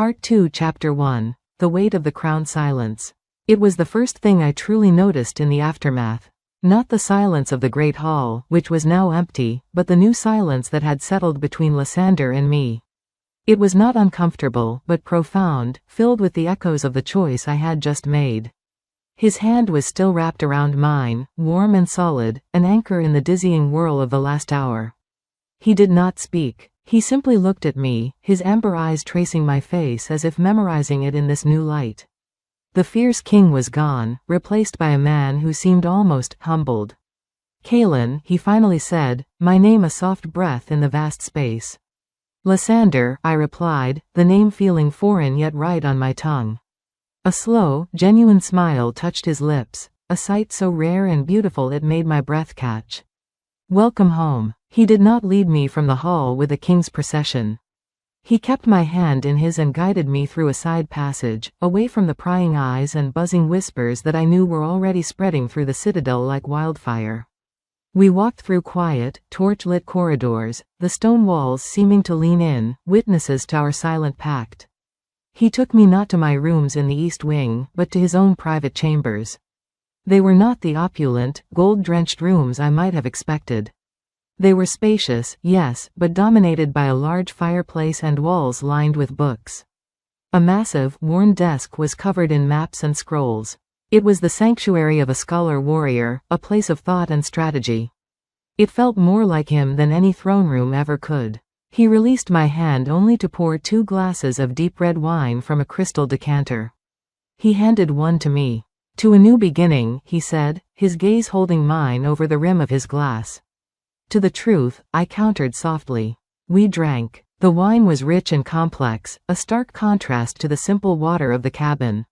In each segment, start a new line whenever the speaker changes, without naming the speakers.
Part 2 Chapter 1 The Weight of the Crown Silence. It was the first thing I truly noticed in the aftermath. Not the silence of the great hall, which was now empty, but the new silence that had settled between Lysander and me. It was not uncomfortable, but profound, filled with the echoes of the choice I had just made. His hand was still wrapped around mine, warm and solid, an anchor in the dizzying whirl of the last hour. He did not speak. He simply looked at me, his amber eyes tracing my face as if memorizing it in this new light. The fierce king was gone, replaced by a man who seemed almost humbled. "Kaelin," he finally said, my name a soft breath in the vast space. "Lysander," I replied, the name feeling foreign yet right on my tongue. A slow, genuine smile touched his lips, a sight so rare and beautiful it made my breath catch. "Welcome home." He did not lead me from the hall with the king's procession. He kept my hand in his and guided me through a side passage, away from the prying eyes and buzzing whispers that I knew were already spreading through the citadel like wildfire. We walked through quiet, torch-lit corridors, the stone walls seeming to lean in, witnesses to our silent pact. He took me not to my rooms in the East Wing, but to his own private chambers. They were not the opulent, gold-drenched rooms I might have expected. They were spacious, yes, but dominated by a large fireplace and walls lined with books. A massive, worn desk was covered in maps and scrolls. It was the sanctuary of a scholar-warrior, a place of thought and strategy. It felt more like him than any throne room ever could. He released my hand only to pour 2 glasses of deep red wine from a crystal decanter. He handed one to me. "To a new beginning," he said, his gaze holding mine over the rim of his glass. "To the truth," I countered softly. We drank. The wine was rich and complex, a stark contrast to the simple water of the cabin.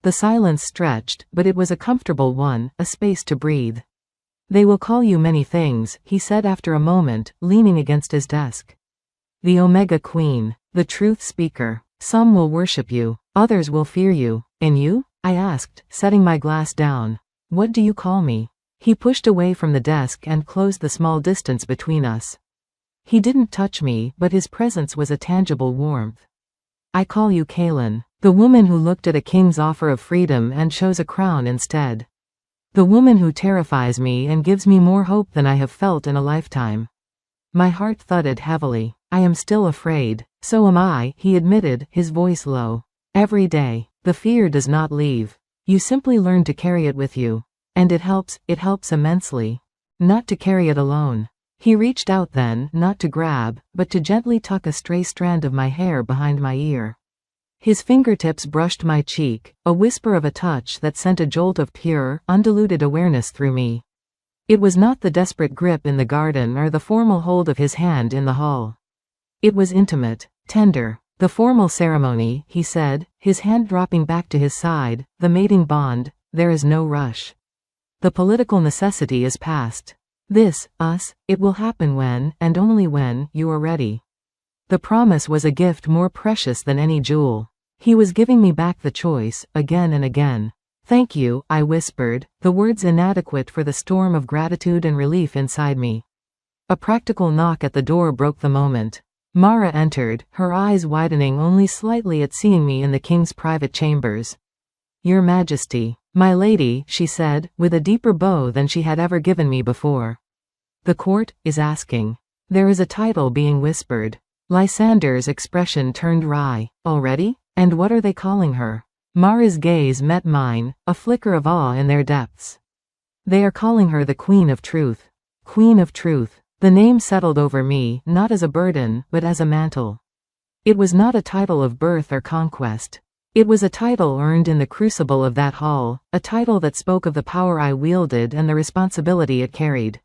The silence stretched, but it was a comfortable one, a space to breathe. "They will call you many things," he said after a moment, leaning against his desk. "The Omega Queen, the Truth Speaker. Some will worship you, others will fear you. And you?" I asked, setting my glass down. "What do you call me?" He pushed away from the desk and closed the small distance between us. He didn't touch me, but his presence was a tangible warmth. "I call you Kaelin, the woman who looked at a king's offer of freedom and chose a crown instead. The woman who terrifies me and gives me more hope than I have felt in a lifetime." My heart thudded heavily. "I am still afraid." "So am I," he admitted, his voice low. "Every day. The fear does not leave. You simply learn to carry it with you. And it helps immensely. Not to carry it alone." He reached out then, not to grab, but to gently tuck a stray strand of my hair behind my ear. His fingertips brushed my cheek, a whisper of a touch that sent a jolt of pure, undiluted awareness through me. It was not the desperate grip in the garden or the formal hold of his hand in the hall. It was intimate, tender. "The formal ceremony," he said, his hand dropping back to his side, "the mating bond, there is no rush. The political necessity is past. This, us, it will happen when, and only when, you are ready." The promise was a gift more precious than any jewel. He was giving me back the choice, again and again. "Thank you," I whispered, the words inadequate for the storm of gratitude and relief inside me. A practical knock at the door broke the moment. Mara entered, her eyes widening only slightly at seeing me in the king's private chambers. "Your Majesty." "My lady," she said, with a deeper bow than she had ever given me before. "The court is asking." There is a title being whispered. Lysander's expression turned wry. "Already? And what are they calling her?" Mara's gaze met mine, a flicker of awe in their depths. "They are calling her the Queen of Truth." Queen of Truth. The name settled over me, not as a burden, but as a mantle. It was not a title of birth or conquest. It was a title earned in the crucible of that hall, a title that spoke of the power I wielded and the responsibility it carried.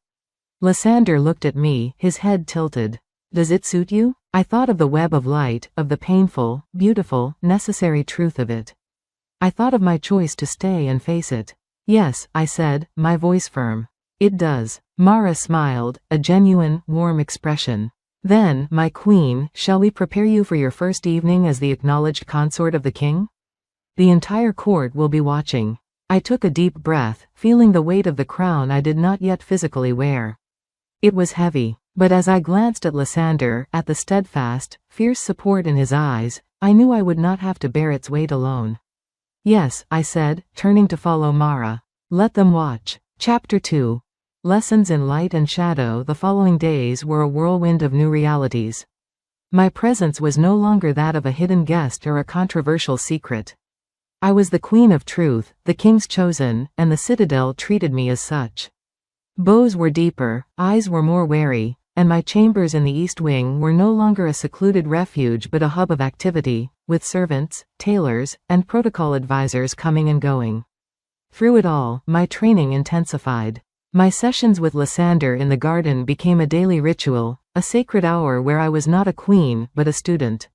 Lysander looked at me, his head tilted. "Does it suit you?" I thought of the web of light, of the painful, beautiful, necessary truth of it. I thought of my choice to stay and face it. "Yes," I said, my voice firm. "It does." Mara smiled, a genuine, warm expression. "Then, my queen, shall we prepare you for your first evening as the acknowledged consort of the king? The entire court will be watching." I took a deep breath, feeling the weight of the crown I did not yet physically wear. It was heavy, but as I glanced at Lysander, at the steadfast, fierce support in his eyes, I knew I would not have to bear its weight alone. Yes, I said, turning to follow Mara. Let them watch. Chapter 2. Lessons in Light and Shadow. The following days were a whirlwind of new realities. My presence was no longer that of a hidden guest or a controversial secret. I was the Queen of Truth, the King's chosen, and the Citadel treated me as such. Bows were deeper, eyes were more wary, and my chambers in the East Wing were no longer a secluded refuge but a hub of activity, with servants, tailors, and protocol advisors coming and going. Through it all, my training intensified. My sessions with Lysander in the garden became a daily ritual, a sacred hour where I was not a queen, but a student.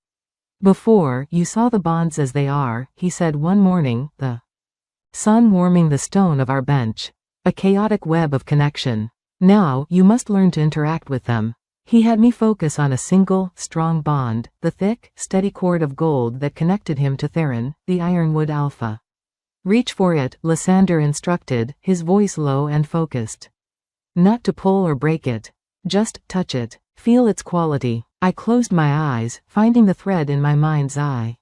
Before, you saw the bonds as they are, he said one morning, the sun warming the stone of our bench. A chaotic web of connection. Now, you must learn to interact with them. He had me focus on a single, strong bond, the thick, steady cord of gold that connected him to Theron, the Ironwood Alpha. Reach for it, Lysander instructed, his voice low and focused. Not to pull or break it. Just touch it. Feel its quality. I closed my eyes, finding the thread in my mind's eye.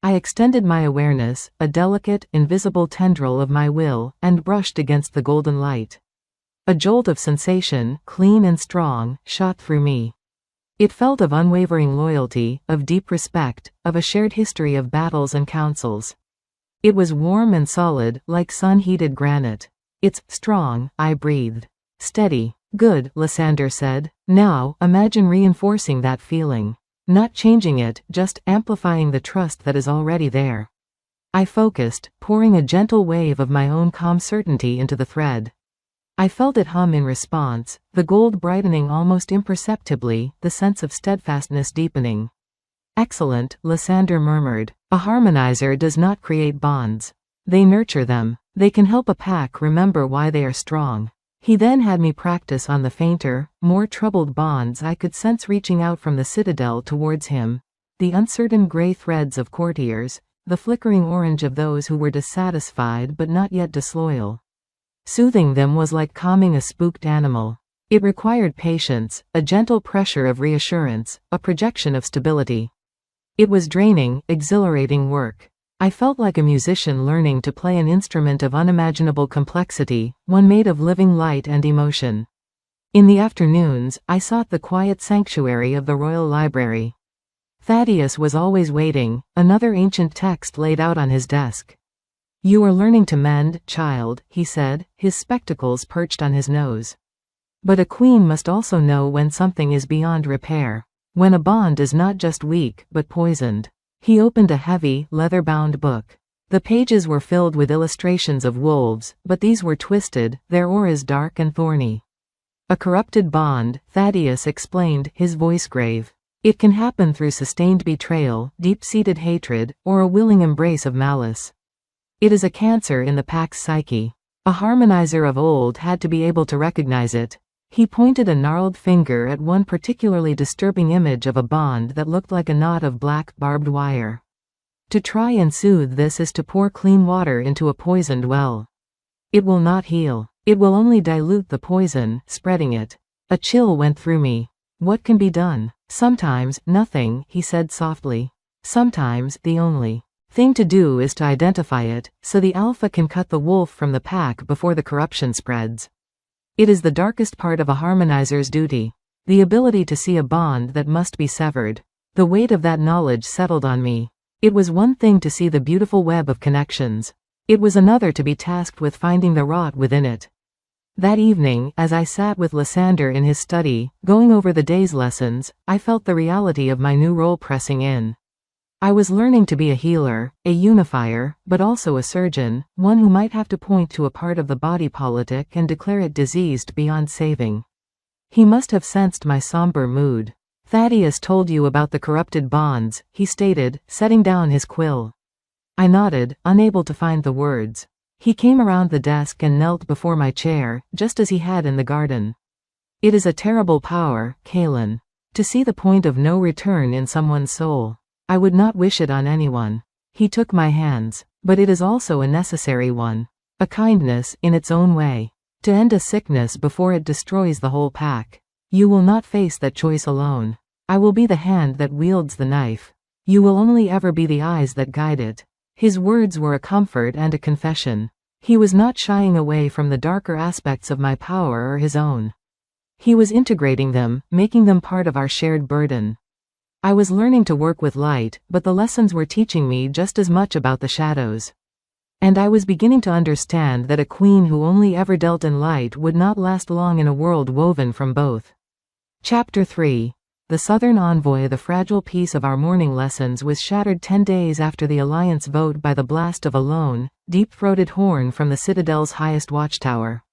I extended my awareness, a delicate, invisible tendril of my will, and brushed against the golden light. A jolt of sensation, clean and strong, shot through me. It felt of unwavering loyalty, of deep respect, of a shared history of battles and councils. It was warm and solid, like sun-heated granite. It's strong, I breathed. Steady. Good, Lysander said. Now, imagine reinforcing that feeling. Not changing it, just amplifying the trust that is already there. I focused, pouring a gentle wave of my own calm certainty into the thread. I felt it hum in response, the gold brightening almost imperceptibly, the sense of steadfastness deepening. Excellent, Lysander murmured. A harmonizer does not create bonds. They nurture them. They can help a pack remember why they are strong. He then had me practice on the fainter, more troubled bonds I could sense reaching out from the Citadel towards him, the uncertain gray threads of courtiers, the flickering orange of those who were dissatisfied but not yet disloyal. Soothing them was like calming a spooked animal. It required patience, a gentle pressure of reassurance, a projection of stability. It was draining, exhilarating work. I felt like a musician learning to play an instrument of unimaginable complexity, one made of living light and emotion. In the afternoons, I sought the quiet sanctuary of the Royal Library. Thaddeus was always waiting, another ancient text laid out on his desk. You are learning to mend, child, he said, his spectacles perched on his nose. But a queen must also know when something is beyond repair. When a bond is not just weak, but poisoned. He opened a heavy, leather-bound book. The pages were filled with illustrations of wolves, but these were twisted, their auras dark and thorny. A corrupted bond, Thaddeus explained, his voice grave. It can happen through sustained betrayal, deep-seated hatred, or a willing embrace of malice. It is a cancer in the pack's psyche. A harmonizer of old had to be able to recognize it. He pointed a gnarled finger at one particularly disturbing image of a bond that looked like a knot of black, barbed wire. To try and soothe this is to pour clean water into a poisoned well. It will not heal. It will only dilute the poison, spreading it. A chill went through me. What can be done? Sometimes, nothing, he said softly. Sometimes, the only thing to do is to identify it, so the alpha can cut the wolf from the pack before the corruption spreads. It is the darkest part of a harmonizer's duty. The ability to see a bond that must be severed. The weight of that knowledge settled on me. It was one thing to see the beautiful web of connections. It was another to be tasked with finding the rot within it. That evening, as I sat with Lysander in his study, going over the day's lessons, I felt the reality of my new role pressing in. I was learning to be a healer, a unifier, but also a surgeon, one who might have to point to a part of the body politic and declare it diseased beyond saving. He must have sensed my somber mood. Thaddeus told you about the corrupted bonds, he stated, setting down his quill. I nodded, unable to find the words. He came around the desk and knelt before my chair, just as he had in the garden. It is a terrible power, Kaelin. To see the point of no return in someone's soul. I would not wish it on anyone. He took my hands. But it is also a necessary one. A kindness, in its own way. To end a sickness before it destroys the whole pack. You will not face that choice alone. I will be the hand that wields the knife. You will only ever be the eyes that guide it." His words were a comfort and a confession. He was not shying away from the darker aspects of my power or his own. He was integrating them, making them part of our shared burden. I was learning to work with light, but the lessons were teaching me just as much about the shadows. And I was beginning to understand that a queen who only ever dealt in light would not last long in a world woven from both. Chapter 3. The Southern Envoy. The fragile peace of our morning lessons was shattered 10 days after the Alliance vote by the blast of a lone, deep-throated horn from the Citadel's highest watchtower.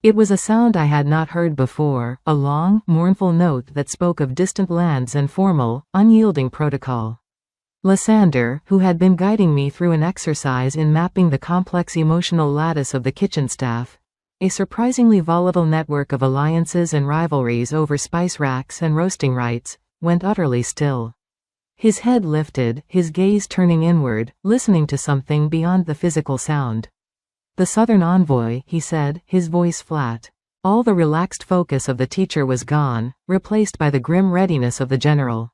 It was a sound I had not heard before, a long, mournful note that spoke of distant lands and formal, unyielding protocol. Lysander, who had been guiding me through an exercise in mapping the complex emotional lattice of the kitchen staff, a surprisingly volatile network of alliances and rivalries over spice racks and roasting rights, went utterly still. His head lifted, his gaze turning inward, listening to something beyond the physical sound. "The Southern Envoy," he said, his voice flat. All the relaxed focus of the teacher was gone, replaced by the grim readiness of the general.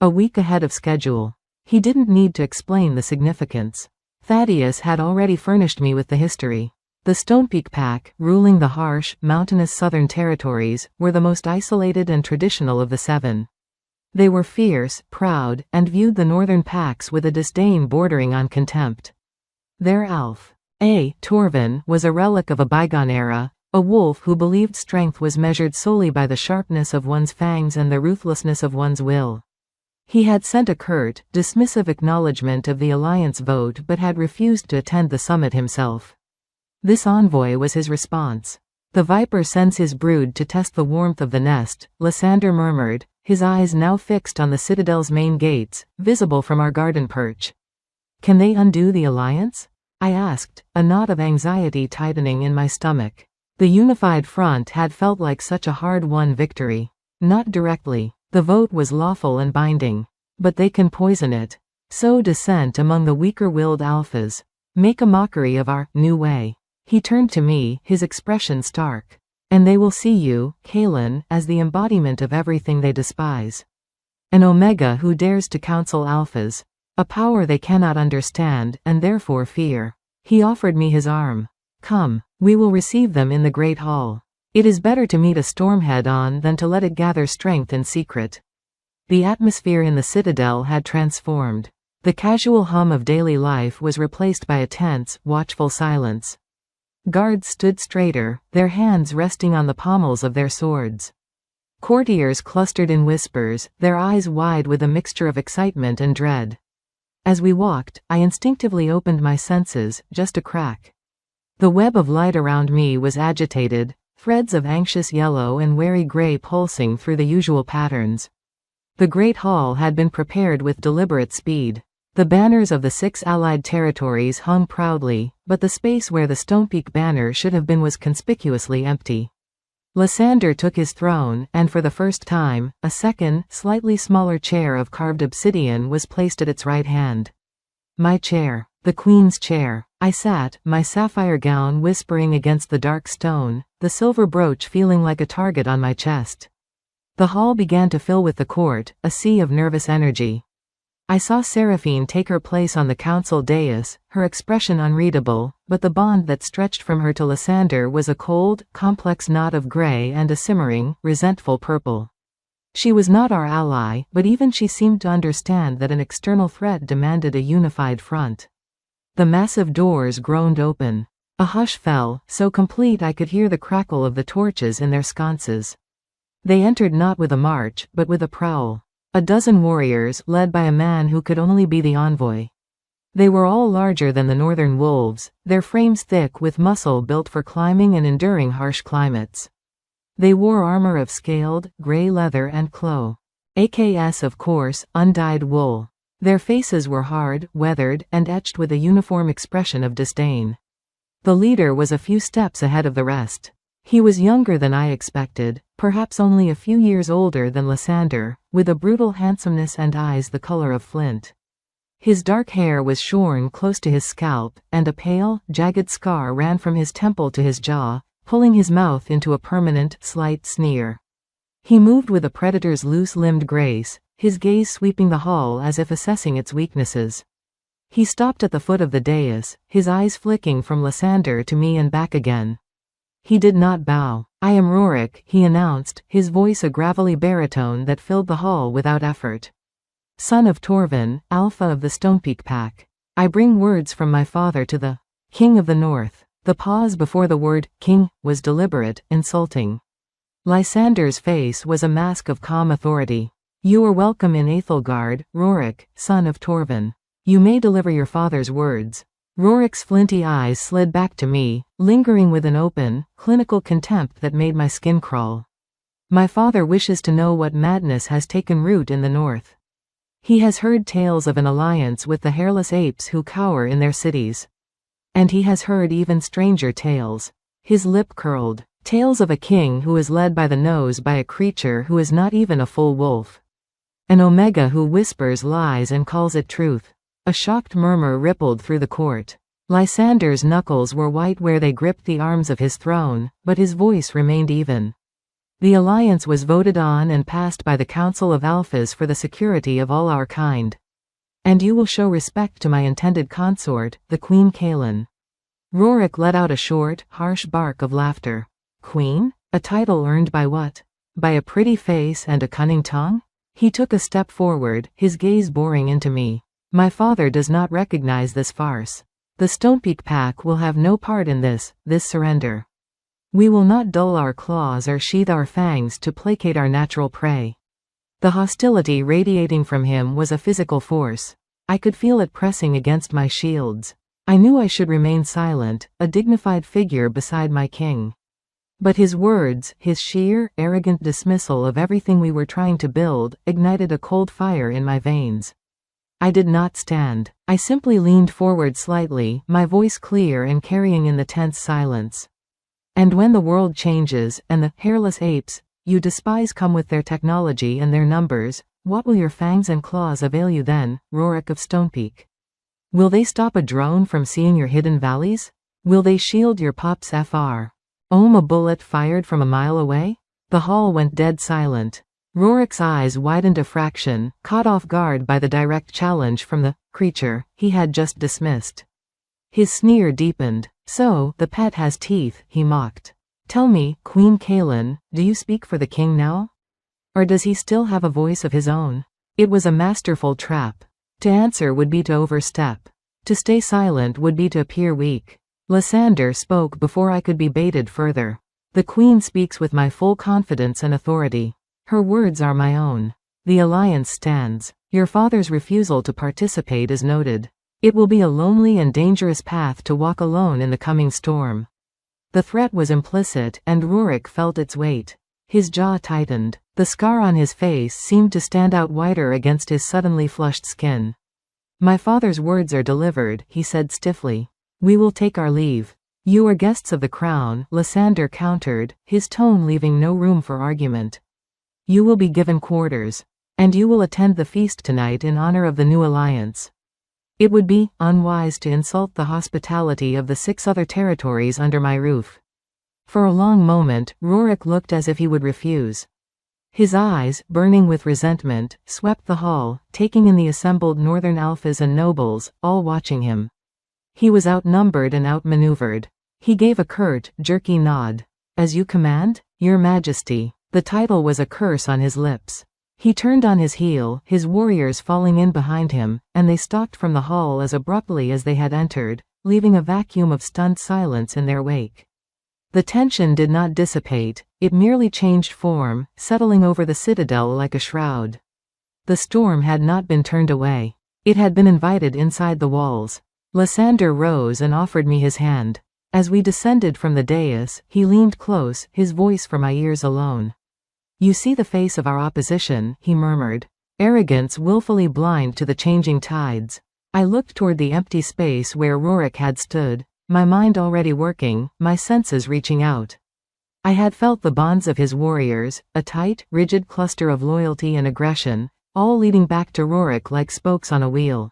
A week ahead of schedule. He didn't need to explain the significance. Thaddeus had already furnished me with the history. The Stonepeak Pack, ruling the harsh, mountainous southern territories, were the most isolated and traditional of the 7. They were fierce, proud, and viewed the northern packs with a disdain bordering on contempt. Their Alf. A. Torvin was a relic of a bygone era, a wolf who believed strength was measured solely by the sharpness of one's fangs and the ruthlessness of one's will. He had sent a curt, dismissive acknowledgement of the Alliance vote but had refused to attend the summit himself. This envoy was his response. "The viper sends his brood to test the warmth of the nest," Lysander murmured, his eyes now fixed on the Citadel's main gates, visible from our garden perch. "Can they undo the Alliance?" I asked, a knot of anxiety tightening in my stomach. The unified front had felt like such a hard-won victory. Not directly. The vote was lawful and binding. But they can poison it. Sow dissent among the weaker-willed alphas. Make a mockery of our new way. He turned to me, his expression stark. And they will see you, Kalen, as the embodiment of everything they despise. An omega who dares to counsel alphas. A power they cannot understand, and therefore fear. He offered me his arm. "Come, we will receive them in the Great Hall. It is better to meet a storm head-on than to let it gather strength in secret." The atmosphere in the Citadel had transformed. The casual hum of daily life was replaced by a tense, watchful silence. Guards stood straighter, their hands resting on the pommels of their swords. Courtiers clustered in whispers, their eyes wide with a mixture of excitement and dread. As we walked, I instinctively opened my senses, just a crack. The web of light around me was agitated, threads of anxious yellow and wary gray pulsing through the usual patterns. The Great Hall had been prepared with deliberate speed. The banners of the 6 allied territories hung proudly, but the space where the Stonepeak banner should have been was conspicuously empty. Lysander took his throne, and for the first time, a second, slightly smaller chair of carved obsidian was placed at its right hand. My chair. The Queen's chair. I sat, my sapphire gown whispering against the dark stone, the silver brooch feeling like a target on my chest. The hall began to fill with the court, a sea of nervous energy. I saw Seraphine take her place on the council dais, her expression unreadable, but the bond that stretched from her to Lysander was a cold, complex knot of gray and a simmering, resentful purple. She was not our ally, but even she seemed to understand that an external threat demanded a unified front. The massive doors groaned open. A hush fell, so complete I could hear the crackle of the torches in their sconces. They entered not with a march, but with a prowl. A dozen warriors, led by a man who could only be the envoy. They were all larger than the northern wolves, their frames thick with muscle built for climbing and enduring harsh climates. They wore armor of scaled, gray leather and cloth. AKS of coarse, undyed wool. Their faces were hard, weathered, and etched with a uniform expression of disdain. The leader was a few steps ahead of the rest. He was younger than I expected, perhaps only a few years older than Lysander, with a brutal handsomeness and eyes the color of flint. His dark hair was shorn close to his scalp, and a pale, jagged scar ran from his temple to his jaw, pulling his mouth into a permanent, slight sneer. He moved with a predator's loose-limbed grace, his gaze sweeping the hall as if assessing its weaknesses. He stopped at the foot of the dais, his eyes flicking from Lysander to me and back again. He did not bow. "I am Rorik," he announced, his voice a gravelly baritone that filled the hall without effort. "Son of Torvin, Alpha of the Stonepeak Pack. I bring words from my father to the King of the North." The pause before the word, king, was deliberate, insulting. Lysander's face was a mask of calm authority. "You are welcome in Aethelgard, Rorik, son of Torvin. You may deliver your father's words." Rorik's flinty eyes slid back to me, lingering with an open, clinical contempt that made my skin crawl. "My father wishes to know what madness has taken root in the north. He has heard tales of an alliance with the hairless apes who cower in their cities. And he has heard even stranger tales." His lip curled. "Tales of a king who is led by the nose by a creature who is not even a full wolf. An omega who whispers lies and calls it truth." A shocked murmur rippled through the court. Lysander's knuckles were white where they gripped the arms of his throne, but his voice remained even. "The alliance was voted on and passed by the Council of Alphas for the security of all our kind. And you will show respect to my intended consort, the Queen Kaelin." Rorik let out a short, harsh bark of laughter. "Queen? A title earned by what? By a pretty face and a cunning tongue?" He took a step forward, his gaze boring into me. "My father does not recognize this farce. The Stonepeak Pack will have no part in this surrender. We will not dull our claws or sheathe our fangs to placate our natural prey." The hostility radiating from him was a physical force. I could feel it pressing against my shields. I knew I should remain silent, a dignified figure beside my king. But his words, his sheer, arrogant dismissal of everything we were trying to build, ignited a cold fire in my veins. I did not stand. I simply leaned forward slightly, my voice clear and carrying in the tense silence. "And when the world changes, and the hairless apes you despise come with their technology and their numbers, what will your fangs and claws avail you then, Rorik of Stonepeak? Will they stop a drone from seeing your hidden valleys? Will they shield your pups fr? A bullet fired from a mile away?" The hall went dead silent. Rorik's eyes widened a fraction, caught off guard by the direct challenge from the creature he had just dismissed. His sneer deepened. "So, the pet has teeth," he mocked. "Tell me, Queen Kaelin, do you speak for the king now? Or does he still have a voice of his own?" It was a masterful trap. To answer would be to overstep. To stay silent would be to appear weak. Lysander spoke before I could be baited further. "The Queen speaks with my full confidence and authority. Her words are my own. The alliance stands. Your father's refusal to participate is noted. It will be a lonely and dangerous path to walk alone in the coming storm." The threat was implicit, and Rorik felt its weight. His jaw tightened. The scar on his face seemed to stand out whiter against his suddenly flushed skin. "My father's words are delivered," he said stiffly. "We will take our leave." "You are guests of the crown," Lysander countered, his tone leaving no room for argument. "You will be given quarters. And you will attend the feast tonight in honor of the new alliance. It would be unwise to insult the hospitality of the 6 other territories under my roof." For a long moment, Rorik looked as if he would refuse. His eyes, burning with resentment, swept the hall, taking in the assembled northern alphas and nobles, all watching him. He was outnumbered and outmaneuvered. He gave a curt, jerky nod. "As you command, Your Majesty." The title was a curse on his lips. He turned on his heel, his warriors falling in behind him, and they stalked from the hall as abruptly as they had entered, leaving a vacuum of stunned silence in their wake. The tension did not dissipate, it merely changed form, settling over the citadel like a shroud. The storm had not been turned away. It had been invited inside the walls. Lysander rose and offered me his hand. As we descended from the dais, he leaned close, his voice for my ears alone. "You see the face of our opposition," he murmured. "Arrogance willfully blind to the changing tides." I looked toward the empty space where Rorik had stood, my mind already working, my senses reaching out. I had felt the bonds of his warriors, a tight, rigid cluster of loyalty and aggression, all leading back to Rorik like spokes on a wheel.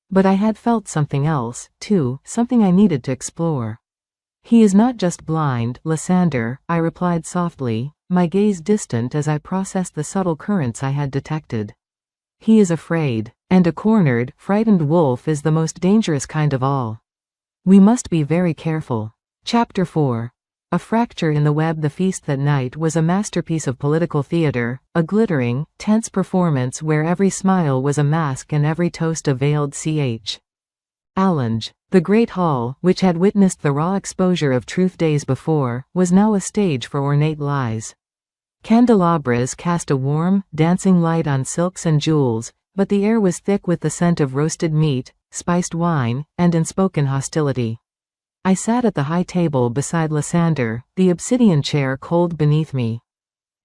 But I had felt something else, too, something I needed to explore. "He is not just blind, Lysander," I replied softly, my gaze distant as I processed the subtle currents I had detected. He is afraid. And a cornered, frightened wolf is the most dangerous kind of all. We must be very careful. Chapter 4. A fracture in the web. The feast that night was a masterpiece of political theater, a glittering, tense performance where every smile was a mask and every toast a veiled challenge. The great hall, which had witnessed the raw exposure of truth days before, was now a stage for ornate lies. Candelabras cast a warm, dancing light on silks and jewels, but the air was thick with the scent of roasted meat, spiced wine, and unspoken hostility. I sat at the high table beside Lysander, the obsidian chair cold beneath me.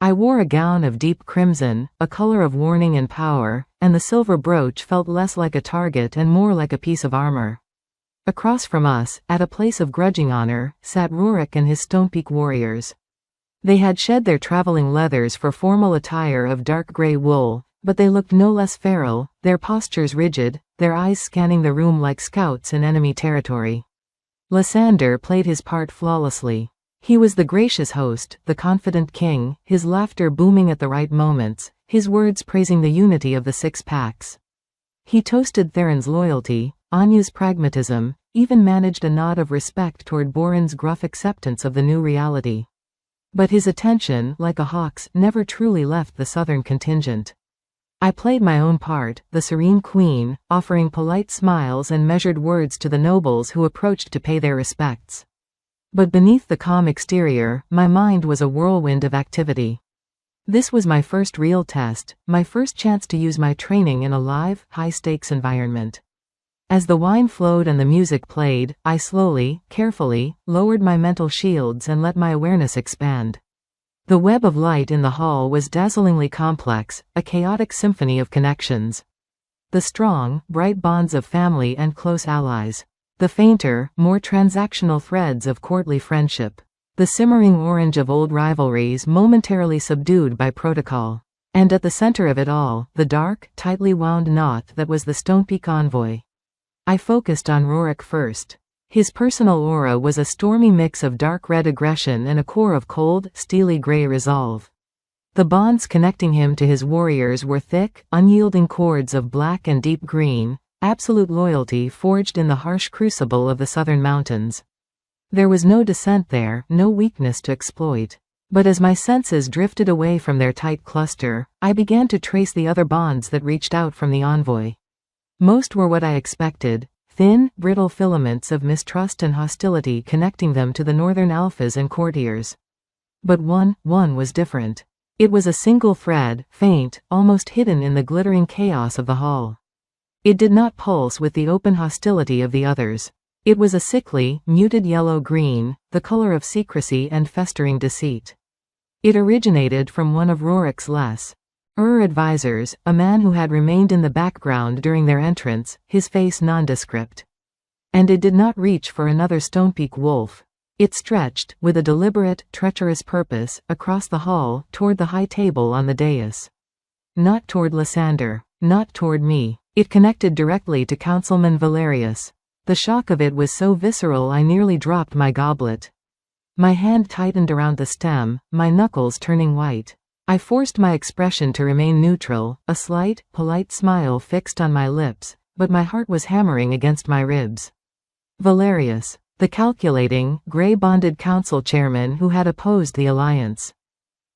I wore a gown of deep crimson, a color of warning and power, and the silver brooch felt less like a target and more like a piece of armor. Across from us, at a place of grudging honor, sat Rurik and his Stonepeak warriors. They had shed their traveling leathers for formal attire of dark gray wool, but they looked no less feral, their postures rigid, their eyes scanning the room like scouts in enemy territory. Lysander played his part flawlessly. He was the gracious host, the confident king, his laughter booming at the right moments, his words praising the unity of the six packs. He toasted Theron's loyalty, Anya's pragmatism, even managed a nod of respect toward Boren's gruff acceptance of the new reality. But his attention, like a hawk's, never truly left the southern contingent. I played my own part, the serene queen, offering polite smiles and measured words to the nobles who approached to pay their respects. But beneath the calm exterior, my mind was a whirlwind of activity. This was my first real test, my first chance to use my training in a live, high-stakes environment. As the wine flowed and the music played, I slowly, carefully, lowered my mental shields and let my awareness expand. The web of light in the hall was dazzlingly complex, a chaotic symphony of connections. The strong, bright bonds of family and close allies. The fainter, more transactional threads of courtly friendship. The simmering orange of old rivalries momentarily subdued by protocol. And at the center of it all, the dark, tightly wound knot that was the Stonepeak envoy. I focused on Rurik first. His personal aura was a stormy mix of dark red aggression and a core of cold, steely gray resolve. The bonds connecting him to his warriors were thick, unyielding cords of black and deep green, absolute loyalty forged in the harsh crucible of the southern mountains. There was no dissent there, no weakness to exploit. But as my senses drifted away from their tight cluster, I began to trace the other bonds that reached out from the envoy. Most were what I expected. Thin, brittle filaments of mistrust and hostility connecting them to the northern alphas and courtiers. But one was different. It was a single thread, faint, almost hidden in the glittering chaos of the hall. It did not pulse with the open hostility of the others. It was a sickly, muted yellow-green, the color of secrecy and festering deceit. It originated from one of Rurik's advisors, a man who had remained in the background during their entrance, his face nondescript. And it did not reach for another Stonepeak wolf. It stretched, with a deliberate, treacherous purpose, across the hall, toward the high table on the dais. Not toward Lysander. Not toward me. It connected directly to Councilman Valerius. The shock of it was so visceral I nearly dropped my goblet. My hand tightened around the stem, my knuckles turning white. I forced my expression to remain neutral, a slight, polite smile fixed on my lips, but my heart was hammering against my ribs. Valerius, the calculating, gray-bonded council chairman who had opposed the alliance.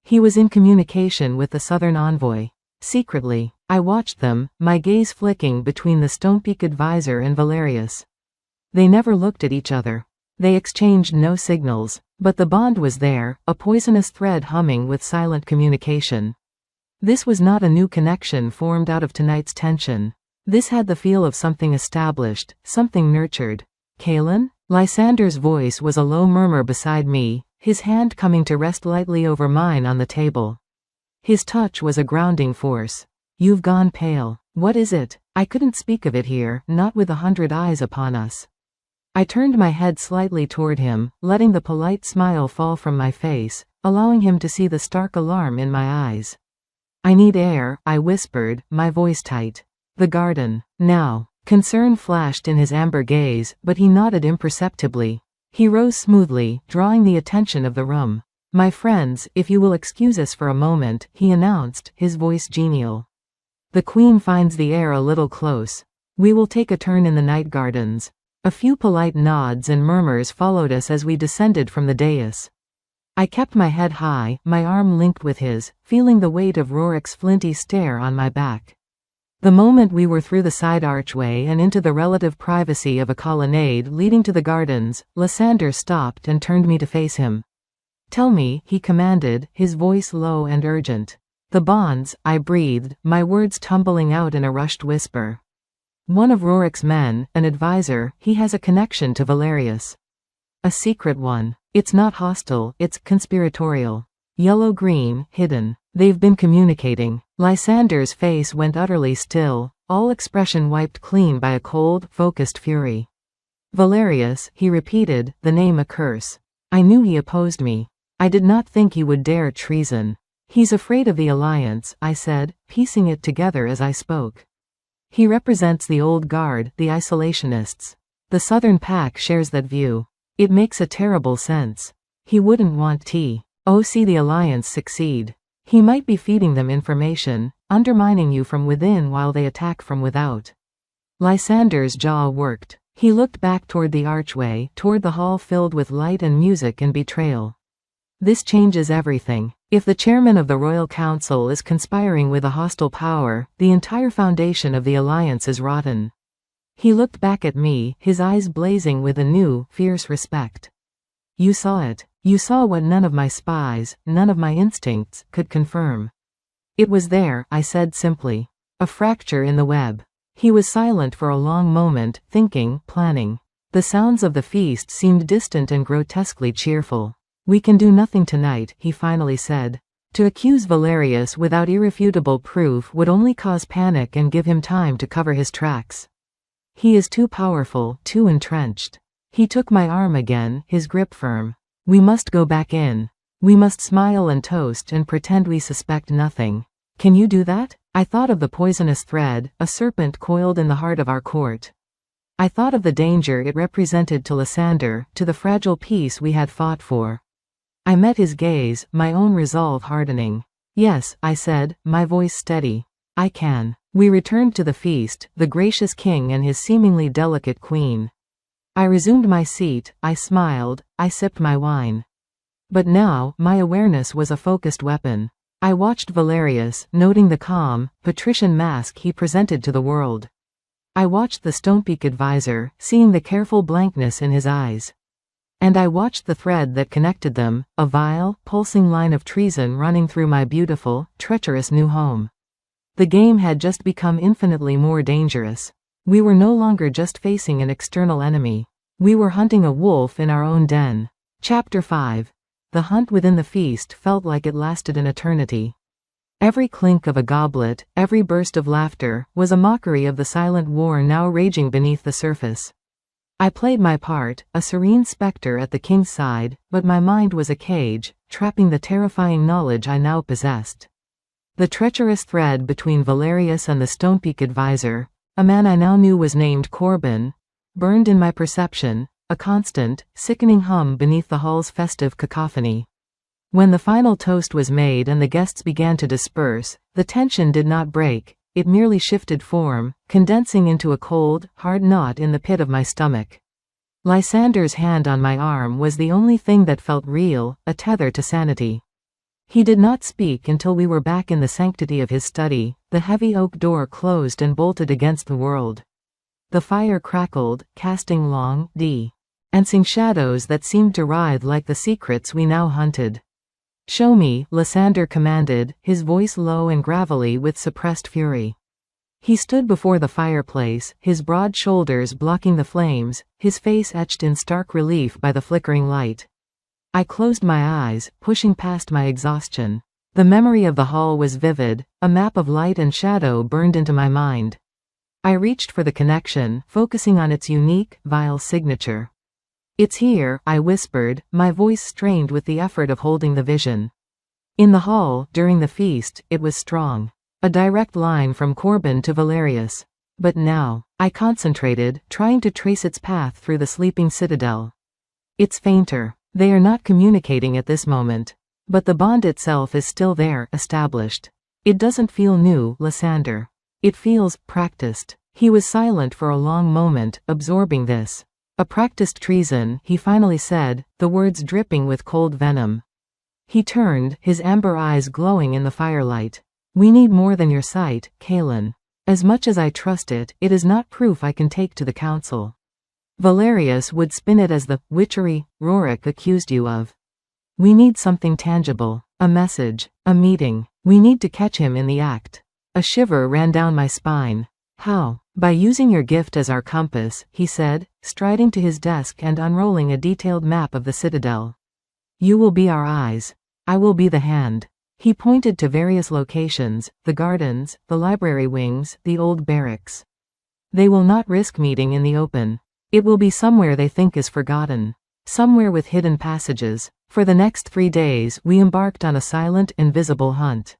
He was in communication with the southern envoy. Secretly, I watched them, my gaze flicking between the Stonepeak advisor and Valerius. They never looked at each other. They exchanged no signals, but the bond was there, a poisonous thread humming with silent communication. This was not a new connection formed out of tonight's tension. This had the feel of something established, something nurtured. Kalen? Lysander's voice was a low murmur beside me, his hand coming to rest lightly over mine on the table. His touch was a grounding force. You've gone pale. What is it? I couldn't speak of it here, not with 100 eyes upon us. I turned my head slightly toward him, letting the polite smile fall from my face, allowing him to see the stark alarm in my eyes. I need air, I whispered, my voice tight. The garden. Now. Concern flashed in his amber gaze, but he nodded imperceptibly. He rose smoothly, drawing the attention of the room. My friends, if you will excuse us for a moment, he announced, his voice genial. The queen finds the air a little close. We will take a turn in the night gardens. A few polite nods and murmurs followed us as we descended from the dais. I kept my head high, my arm linked with his, feeling the weight of Rorik's flinty stare on my back. The moment we were through the side archway and into the relative privacy of a colonnade leading to the gardens, Lysander stopped and turned me to face him. "Tell me," he commanded, his voice low and urgent. "The bonds," I breathed, my words tumbling out in a rushed whisper. "One of Rorik's men, an advisor, he has a connection to Valerius. A secret one. It's not hostile, it's conspiratorial. Yellow-green, hidden. They've been communicating." Lysander's face went utterly still, all expression wiped clean by a cold, focused fury. "Valerius," he repeated, the name a curse. I knew he opposed me. I did not think he would dare treason. "He's afraid of the alliance," I said, piecing it together as I spoke. "He represents the old guard, the isolationists. The Southern Pack shares that view. It makes a terrible sense. He wouldn't want to see the alliance succeed. He might be feeding them information, undermining you from within while they attack from without." Lysander's jaw worked. He looked back toward the archway, toward the hall filled with light and music and betrayal. "This changes everything. If the chairman of the Royal Council is conspiring with a hostile power, the entire foundation of the alliance is rotten." He looked back at me, his eyes blazing with a new, fierce respect. "You saw it. You saw what none of my spies, none of my instincts, could confirm." "It was there," I said simply. "A fracture in the web." He was silent for a long moment, thinking, planning. The sounds of the feast seemed distant and grotesquely cheerful. "We can do nothing tonight," he finally said. To accuse Valerius without irrefutable proof would only cause panic and give him time to cover his tracks. "He is too powerful, too entrenched." He took my arm again, his grip firm. "We must go back in. We must smile and toast and pretend we suspect nothing. Can you do that?" I thought of the poisonous thread, a serpent coiled in the heart of our court. I thought of the danger it represented to Lysander, to the fragile peace we had fought for. I met his gaze, my own resolve hardening. "Yes," I said, my voice steady. "I can." We returned to the feast, the gracious king and his seemingly delicate queen. I resumed my seat, I smiled, I sipped my wine. But now, my awareness was a focused weapon. I watched Valerius, noting the calm, patrician mask he presented to the world. I watched the Stonepeak advisor, seeing the careful blankness in his eyes. And I watched the thread that connected them, a vile, pulsing line of treason running through my beautiful, treacherous new home. The game had just become infinitely more dangerous. We were no longer just facing an external enemy. We were hunting a wolf in our own den. Chapter 5. The hunt within the feast felt like it lasted an eternity. Every clink of a goblet, every burst of laughter, was a mockery of the silent war now raging beneath the surface. I played my part, a serene specter at the king's side, but my mind was a cage, trapping the terrifying knowledge I now possessed. The treacherous thread between Valerius and the Stonepeak advisor, a man I now knew was named Corbin, burned in my perception, a constant, sickening hum beneath the hall's festive cacophony. When the final toast was made and the guests began to disperse, the tension did not break, it merely shifted form, condensing into a cold, hard knot in the pit of my stomach. Lysander's hand on my arm was the only thing that felt real, a tether to sanity. He did not speak until we were back in the sanctity of his study, the heavy oak door closed and bolted against the world. The fire crackled, casting long, dancing shadows that seemed to writhe like the secrets we now hunted. "Show me," Lysander commanded, his voice low and gravelly with suppressed fury. He stood before the fireplace, his broad shoulders blocking the flames, his face etched in stark relief by the flickering light. I closed my eyes, pushing past my exhaustion. The memory of the hall was vivid, a map of light and shadow burned into my mind. I reached for the connection, focusing on its unique, vile signature. "It's here," I whispered, my voice strained with the effort of holding the vision. In the hall, during the feast, it was strong. A direct line from Corbin to Valerius. But now, I concentrated, trying to trace its path through the sleeping citadel. It's fainter. They are not communicating at this moment. But the bond itself is still there, established. It doesn't feel new, Lysander. It feels practiced. He was silent for a long moment, absorbing this. A practiced treason, he finally said, the words dripping with cold venom. He turned, his amber eyes glowing in the firelight. We need more than your sight, Kaelin. As much as I trust it, it is not proof I can take to the council. Valerius would spin it as the witchery Rorik accused you of. We need something tangible. A message. A meeting. We need to catch him in the act. A shiver ran down my spine. How? By using your gift as our compass, he said, striding to his desk and unrolling a detailed map of the citadel. You will be our eyes. I will be the hand. He pointed to various locations, the gardens, the library wings, the old barracks. They will not risk meeting in the open. It will be somewhere they think is forgotten. Somewhere with hidden passages. For the next 3 days, we embarked on a silent, invisible hunt.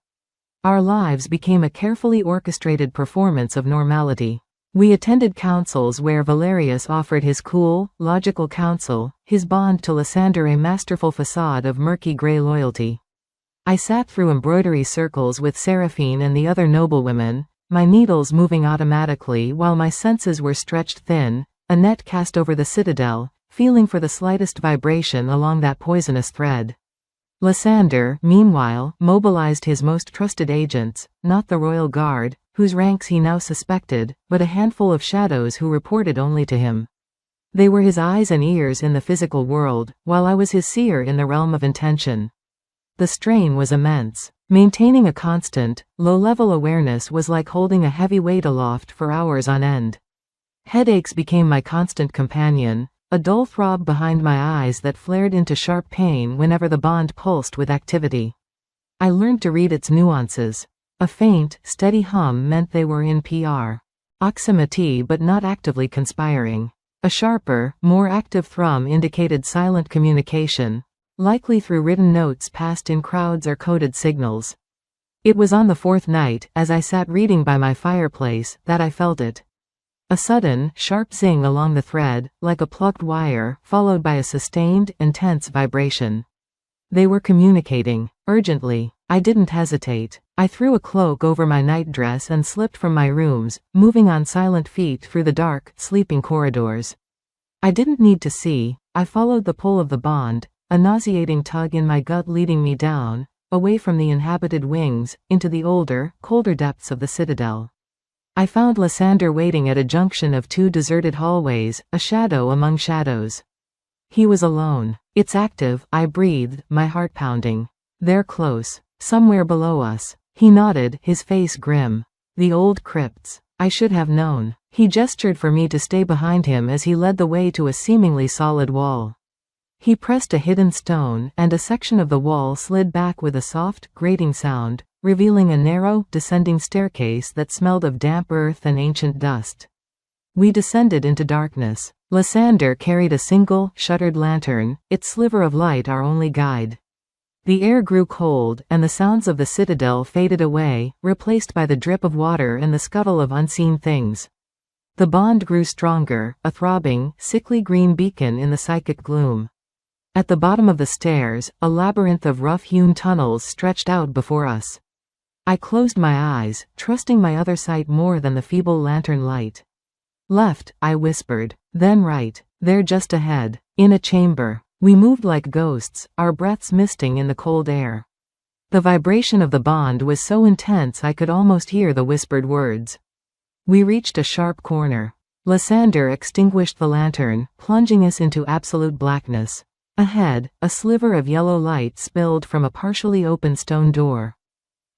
Our lives became a carefully orchestrated performance of normality. We attended councils where Valerius offered his cool, logical counsel, his bond to Lysander a masterful facade of murky gray loyalty. I sat through embroidery circles with Seraphine and the other noblewomen, my needles moving automatically while my senses were stretched thin, a net cast over the citadel, feeling for the slightest vibration along that poisonous thread. Lysander, meanwhile, mobilized his most trusted agents, not the royal guard, whose ranks he now suspected, but a handful of shadows who reported only to him. They were his eyes and ears in the physical world, while I was his seer in the realm of intention. The strain was immense. Maintaining a constant, low-level awareness was like holding a heavy weight aloft for hours on end. Headaches became my constant companion, a dull throb behind my eyes that flared into sharp pain whenever the bond pulsed with activity. I learned to read its nuances. A faint, steady hum meant they were in PR. Oxymity but not actively conspiring. A sharper, more active thrum indicated silent communication, likely through written notes passed in crowds or coded signals. It was on the 4th night, as I sat reading by my fireplace, that I felt it. A sudden, sharp zing along the thread, like a plucked wire, followed by a sustained, intense vibration. They were communicating, urgently. I didn't hesitate. I threw a cloak over my nightdress and slipped from my rooms, moving on silent feet through the dark, sleeping corridors. I didn't need to see. I followed the pull of the bond, a nauseating tug in my gut leading me down, away from the inhabited wings, into the older, colder depths of the citadel. I found Lysander waiting at a junction of 2 deserted hallways, a shadow among shadows. He was alone. It's active, I breathed, my heart pounding. They're close. Somewhere below us. He nodded, his face grim. The old crypts. I should have known. He gestured for me to stay behind him as he led the way to a seemingly solid wall. He pressed a hidden stone, and a section of the wall slid back with a soft, grating sound, revealing a narrow, descending staircase that smelled of damp earth and ancient dust. We descended into darkness. Lysander carried a single, shuttered lantern, its sliver of light our only guide. The air grew cold, and the sounds of the citadel faded away, replaced by the drip of water and the scuttle of unseen things. The bond grew stronger, a throbbing, sickly green beacon in the psychic gloom. At the bottom of the stairs, a labyrinth of rough-hewn tunnels stretched out before us. I closed my eyes, trusting my other sight more than the feeble lantern light. Left, I whispered. Then right. There just ahead. In a chamber. We moved like ghosts, our breaths misting in the cold air. The vibration of the bond was so intense I could almost hear the whispered words. We reached a sharp corner. Lysander extinguished the lantern, plunging us into absolute blackness. Ahead, a sliver of yellow light spilled from a partially open stone door.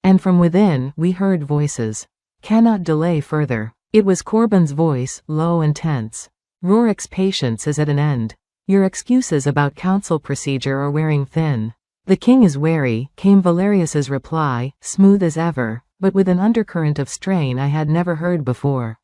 And from within, we heard voices. Cannot delay further. It was Corbin's voice, low and tense. Rorik's patience is at an end. Your excuses about council procedure are wearing thin. The king is wary, came Valerius's reply, smooth as ever, but with an undercurrent of strain I had never heard before.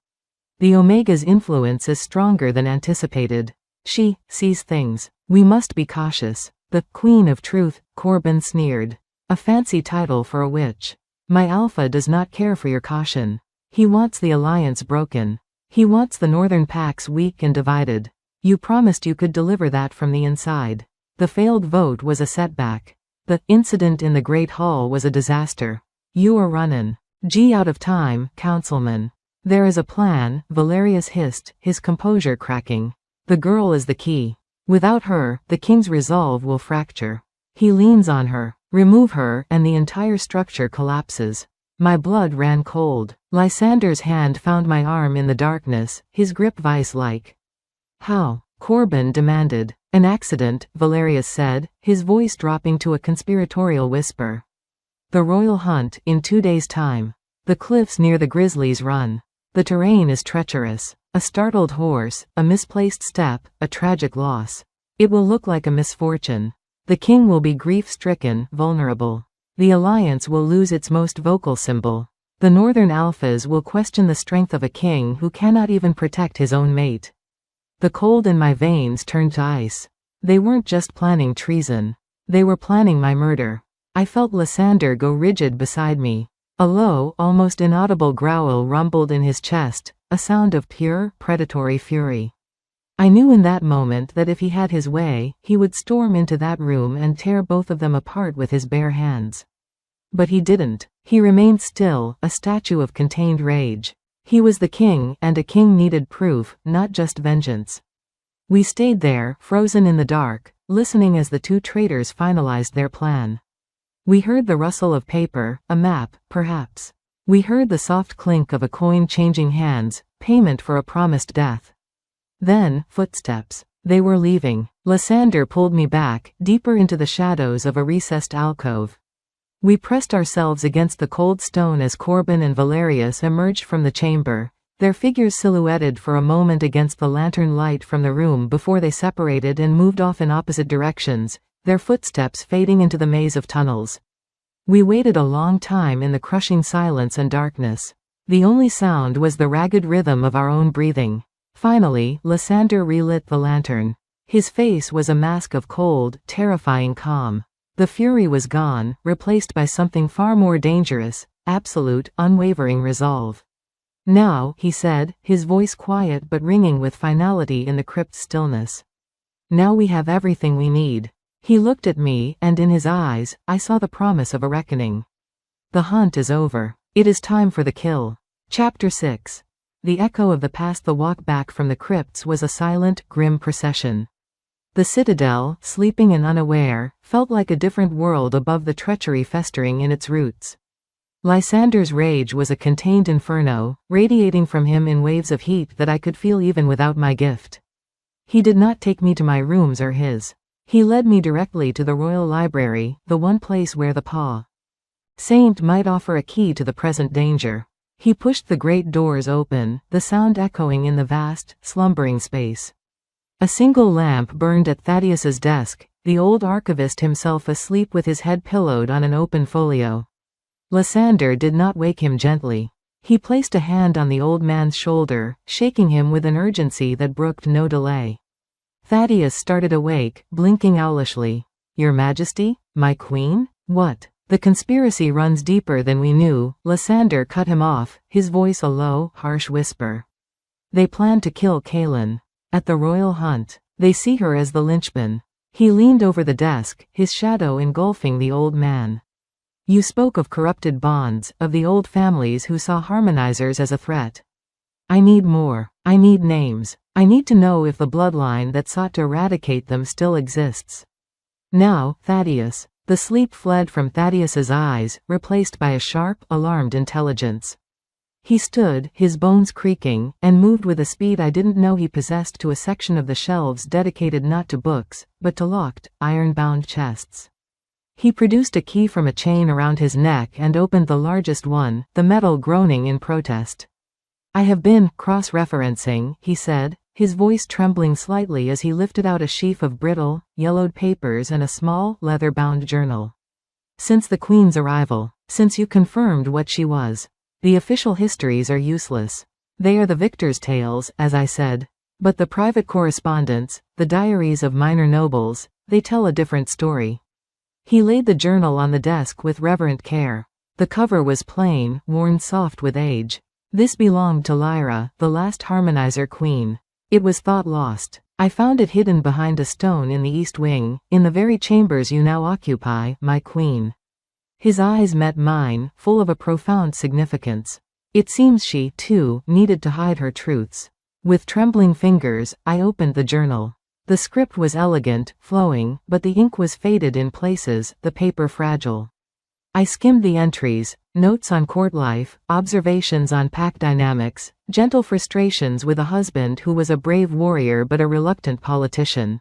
The Omega's influence is stronger than anticipated. She sees things. We must be cautious. The Queen of Truth, Corbin sneered. A fancy title for a witch. My Alpha does not care for your caution. He wants the alliance broken. He wants the northern packs weak and divided. You promised you could deliver that from the inside. The failed vote was a setback. The incident in the Great Hall was a disaster. You are runnin'. G out of time, councilman. There is a plan, Valerius hissed, his composure cracking. The girl is the key. Without her, the king's resolve will fracture. He leans on her. Remove her, and the entire structure collapses. My blood ran cold. Lysander's hand found my arm in the darkness, his grip vice-like. How? Corbin demanded. An accident, Valerius said, his voice dropping to a conspiratorial whisper. The royal hunt, in 2 days' time. The cliffs near the Grizzlies Run. The terrain is treacherous. A startled horse, a misplaced step, a tragic loss. It will look like a misfortune. The king will be grief-stricken, vulnerable. The alliance will lose its most vocal symbol. The northern alphas will question the strength of a king who cannot even protect his own mate. The cold in my veins turned to ice. They weren't just planning treason. They were planning my murder. I felt Lysander go rigid beside me. A low, almost inaudible growl rumbled in his chest, a sound of pure, predatory fury. I knew in that moment that if he had his way, he would storm into that room and tear both of them apart with his bare hands. But he didn't. He remained still, a statue of contained rage. He was the king, and a king needed proof, not just vengeance. We stayed there, frozen in the dark, listening as the two traitors finalized their plan. We heard the rustle of paper, a map, perhaps. We heard the soft clink of a coin changing hands, payment for a promised death. Then, footsteps. They were leaving. Lysander pulled me back, deeper into the shadows of a recessed alcove. We pressed ourselves against the cold stone as Corbin and Valerius emerged from the chamber, their figures silhouetted for a moment against the lantern light from the room before they separated and moved off in opposite directions, their footsteps fading into the maze of tunnels. We waited a long time in the crushing silence and darkness. The only sound was the ragged rhythm of our own breathing. Finally, Lysander relit the lantern. His face was a mask of cold, terrifying calm. The fury was gone, replaced by something far more dangerous, absolute, unwavering resolve. Now, he said, his voice quiet but ringing with finality in the crypt's stillness. Now we have everything we need. He looked at me, and in his eyes, I saw the promise of a reckoning. The hunt is over. It is time for the kill. Chapter 6. The echo of the past. The walk back from the crypts was a silent, grim procession. The citadel, sleeping and unaware, felt like a different world above the treachery festering in its roots. Lysander's rage was a contained inferno, radiating from him in waves of heat that I could feel even without my gift. He did not take me to my rooms or his. He led me directly to the royal library, the one place where the paw saint might offer a key to the present danger. He pushed the great doors open, the sound echoing in the vast, slumbering space. A single lamp burned at Thaddeus's desk, the old archivist himself asleep with his head pillowed on an open folio. Lysander did not wake him gently. He placed a hand on the old man's shoulder, shaking him with an urgency that brooked no delay. Thaddeus started awake, blinking owlishly. Your Majesty? My queen? What? The conspiracy runs deeper than we knew. Lysander cut him off, his voice a low, harsh whisper. They plan to kill Kaelin. At the royal hunt. They see her as the linchpin. He leaned over the desk, his shadow engulfing the old man. You spoke of corrupted bonds, of the old families who saw harmonizers as a threat. I need more. I need names. I need to know if the bloodline that sought to eradicate them still exists. Now, Thaddeus. The sleep fled from Thaddeus's eyes, replaced by a sharp, alarmed intelligence. He stood, his bones creaking, and moved with a speed I didn't know he possessed to a section of the shelves dedicated not to books, but to locked, iron-bound chests. He produced a key from a chain around his neck and opened the largest one, the metal groaning in protest. I have been cross-referencing, he said, his voice trembling slightly as he lifted out a sheaf of brittle, yellowed papers and a small, leather-bound journal. Since the Queen's arrival, since you confirmed what she was. The official histories are useless. They are the victor's tales, as I said. But the private correspondence, the diaries of minor nobles, they tell a different story. He laid the journal on the desk with reverent care. The cover was plain, worn soft with age. This belonged to Lyra, the last harmonizer queen. It was thought lost. I found it hidden behind a stone in the east wing, in the very chambers you now occupy, my queen. His eyes met mine, full of a profound significance. It seems she, too, needed to hide her truths. With trembling fingers, I opened the journal. The script was elegant, flowing, but the ink was faded in places, the paper fragile. I skimmed the entries, notes on court life, observations on pack dynamics, gentle frustrations with a husband who was a brave warrior but a reluctant politician.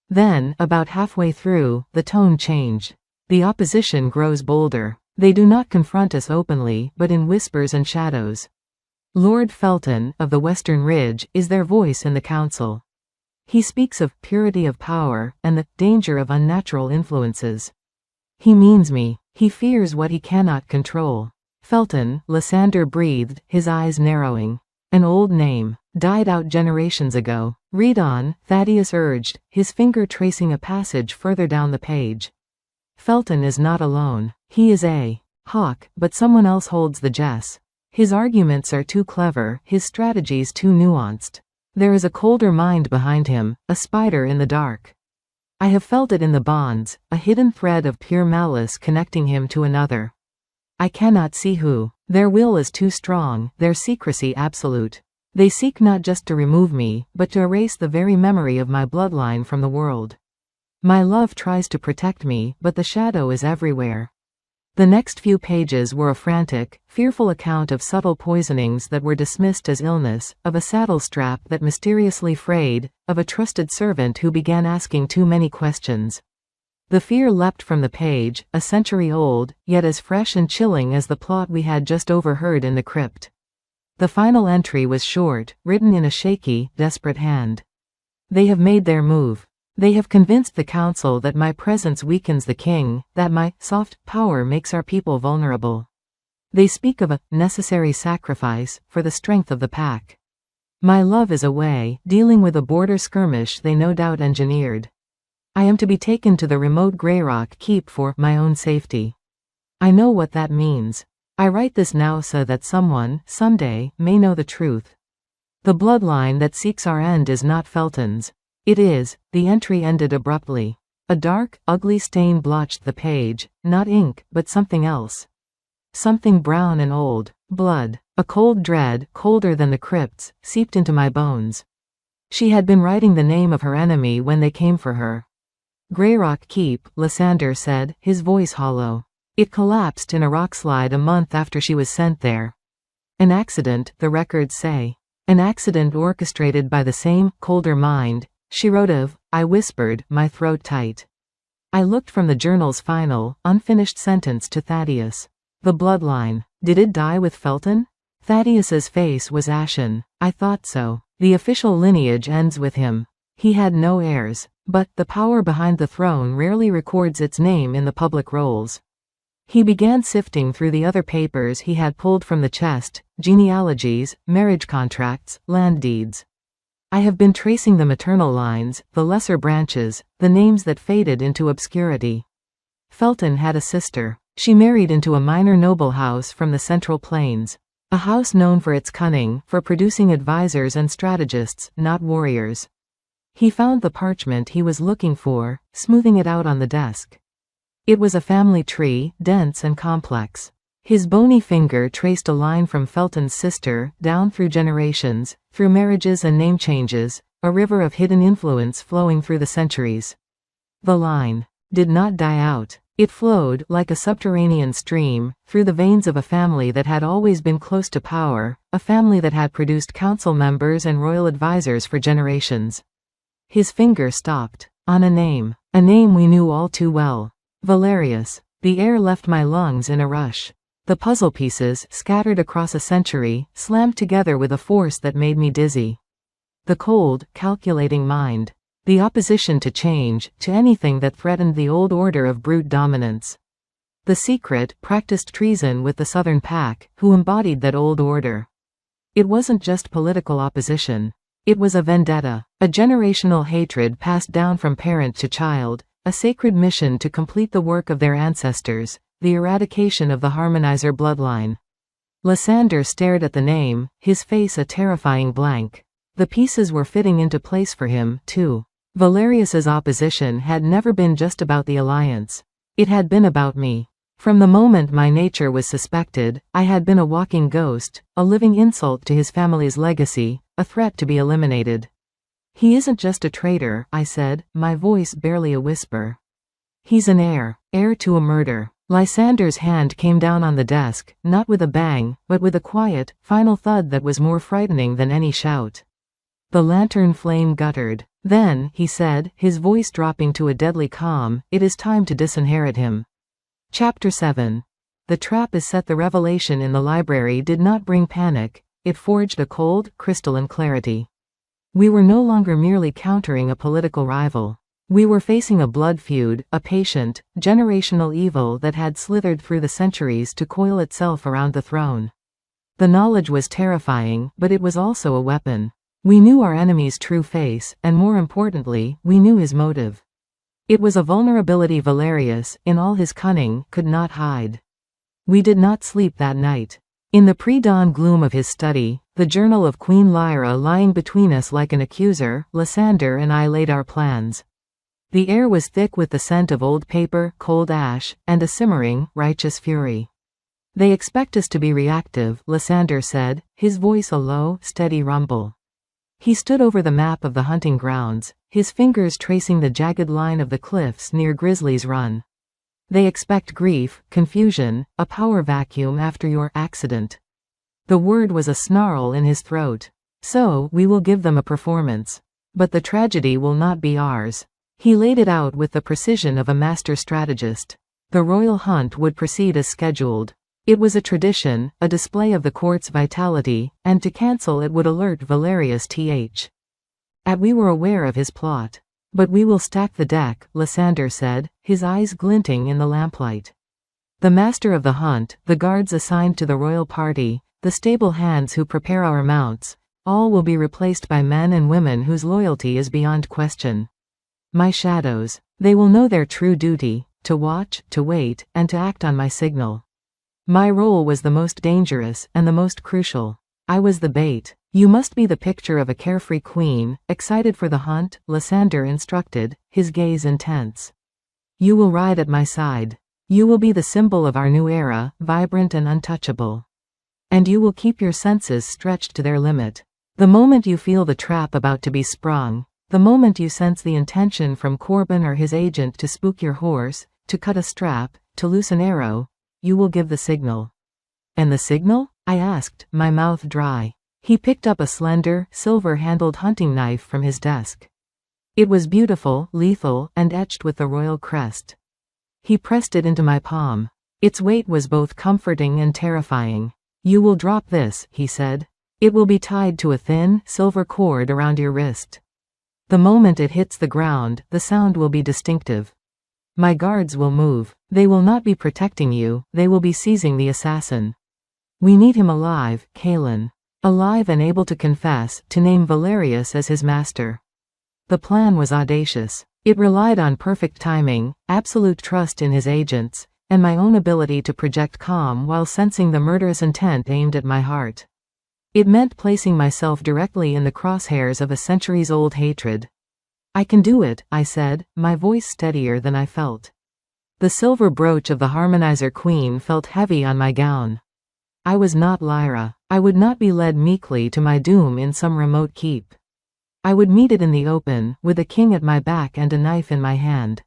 Then, about halfway through, the tone changed. The opposition grows bolder. They do not confront us openly, but in whispers and shadows. Lord Felton, of the Western Ridge, is their voice in the council. He speaks of purity of power, and the danger of unnatural influences. He means me. He fears what he cannot control. Felton, Lysander breathed, his eyes narrowing. An old name. Died out generations ago. Read on, Thaddeus urged, his finger tracing a passage further down the page. Felton is not alone. He is a hawk, but someone else holds the jess. His arguments are too clever, his strategies too nuanced. There is a colder mind behind him, a spider in the dark. I have felt it in the bonds, a hidden thread of pure malice connecting him to another. I cannot see who. Their will is too strong, their secrecy absolute. They seek not just to remove me, but to erase the very memory of my bloodline from the world. My love tries to protect me, but the shadow is everywhere. The next few pages were a frantic, fearful account of subtle poisonings that were dismissed as illness, of a saddle strap that mysteriously frayed, of a trusted servant who began asking too many questions. The fear leapt from the page, a century old, yet as fresh and chilling as the plot we had just overheard in the crypt. The final entry was short, written in a shaky, desperate hand. They have made their move. They have convinced the council that my presence weakens the king, that my soft power makes our people vulnerable. They speak of a necessary sacrifice for the strength of the pack. My love is away, dealing with a border skirmish they no doubt engineered. I am to be taken to the remote Greyrock Keep for my own safety. I know what that means. I write this now so that someone, someday, may know the truth. The bloodline that seeks our end is not Felton's. It is. The entry ended abruptly. A dark, ugly stain blotched the page, not ink, but something else. Something brown and old. Blood. A cold dread, colder than the crypts, seeped into my bones. She had been writing the name of her enemy when they came for her. Greyrock Keep, Lysander said, his voice hollow. It collapsed in a rockslide a month after she was sent there. An accident, the records say. An accident orchestrated by the same, colder mind. She wrote of, I whispered, my throat tight. I looked from the journal's final, unfinished sentence to Thaddeus. The bloodline. Did it die with Felton? Thaddeus's face was ashen. I thought so. The official lineage ends with him. He had no heirs. But the power behind the throne rarely records its name in the public rolls. He began sifting through the other papers he had pulled from the chest, genealogies, marriage contracts, land deeds. I have been tracing the maternal lines, the lesser branches, the names that faded into obscurity. Felton had a sister. She married into a minor noble house from the Central Plains. A house known for its cunning, for producing advisors and strategists, not warriors. He found the parchment he was looking for, smoothing it out on the desk. It was a family tree, dense and complex. His bony finger traced a line from Felton's sister, down through generations, through marriages and name changes, a river of hidden influence flowing through the centuries. The line did not die out. It flowed, like a subterranean stream, through the veins of a family that had always been close to power, a family that had produced council members and royal advisors for generations. His finger stopped. On a name we knew all too well. Valerius. The air left my lungs in a rush. The puzzle pieces, scattered across a century, slammed together with a force that made me dizzy. The cold, calculating mind. The opposition to change, to anything that threatened the old order of brute dominance. The secret, practiced treason with the Southern Pack, who embodied that old order. It wasn't just political opposition. It was a vendetta, a generational hatred passed down from parent to child, a sacred mission to complete the work of their ancestors, the eradication of the harmonizer bloodline. Lysander stared at the name, his face a terrifying blank. The pieces were fitting into place for him, too. Valerius's opposition had never been just about the alliance. It had been about me. From the moment my nature was suspected, I had been a walking ghost, a living insult to his family's legacy, a threat to be eliminated. He isn't just a traitor, I said, my voice barely a whisper. He's an heir to a murder. Lysander's hand came down on the desk, not with a bang, but with a quiet, final thud that was more frightening than any shout. The lantern flame guttered. Then, he said, his voice dropping to a deadly calm, it is time to disinherit him. Chapter 7. The trap is set. The revelation in the library did not bring panic, it forged a cold, crystalline clarity. We were no longer merely countering a political rival. We were facing a blood feud, a patient, generational evil that had slithered through the centuries to coil itself around the throne. The knowledge was terrifying, but it was also a weapon. We knew our enemy's true face, and more importantly, we knew his motive. It was a vulnerability Valerius, in all his cunning, could not hide. We did not sleep that night. In the pre-dawn gloom of his study, the journal of Queen Lyra lying between us like an accuser, Lysander and I laid our plans. The air was thick with the scent of old paper, cold ash, and a simmering, righteous fury. They expect us to be reactive, Lysander said, his voice a low, steady rumble. He stood over the map of the hunting grounds, his fingers tracing the jagged line of the cliffs near Grizzly's Run. They expect grief, confusion, a power vacuum after your accident. The word was a snarl in his throat. So, we will give them a performance. But the tragedy will not be ours. He laid it out with the precision of a master strategist. The royal hunt would proceed as scheduled. It was a tradition, a display of the court's vitality, and to cancel it would alert Valerius th. We were aware of his plot. But we will stack the deck, Lysander said, his eyes glinting in the lamplight. The master of the hunt, the guards assigned to the royal party, the stable hands who prepare our mounts, all will be replaced by men and women whose loyalty is beyond question. My shadows. They will know their true duty, to watch, to wait, and to act on my signal. My role was the most dangerous, and the most crucial. I was the bait. You must be the picture of a carefree queen, excited for the hunt, Lysander instructed, his gaze intense. You will ride at my side. You will be the symbol of our new era, vibrant and untouchable. And you will keep your senses stretched to their limit. The moment you feel the trap about to be sprung, the moment you sense the intention from Corbin or his agent to spook your horse, to cut a strap, to loose an arrow, you will give the signal. And the signal? I asked, my mouth dry. He picked up a slender, silver-handled hunting knife from his desk. It was beautiful, lethal, and etched with the royal crest. He pressed it into my palm. Its weight was both comforting and terrifying. You will drop this, he said. It will be tied to a thin, silver cord around your wrist. The moment it hits the ground, the sound will be distinctive. My guards will move. They will not be protecting you, they will be seizing the assassin. We need him alive, Kalin. Alive and able to confess, to name Valerius as his master. The plan was audacious. It relied on perfect timing, absolute trust in his agents, and my own ability to project calm while sensing the murderous intent aimed at my heart. It meant placing myself directly in the crosshairs of a centuries-old hatred. I can do it, I said, my voice steadier than I felt. The silver brooch of the harmonizer queen felt heavy on my gown. I was not Lyra. I would not be led meekly to my doom in some remote keep. I would meet it in the open, with a king at my back and a knife in my hand.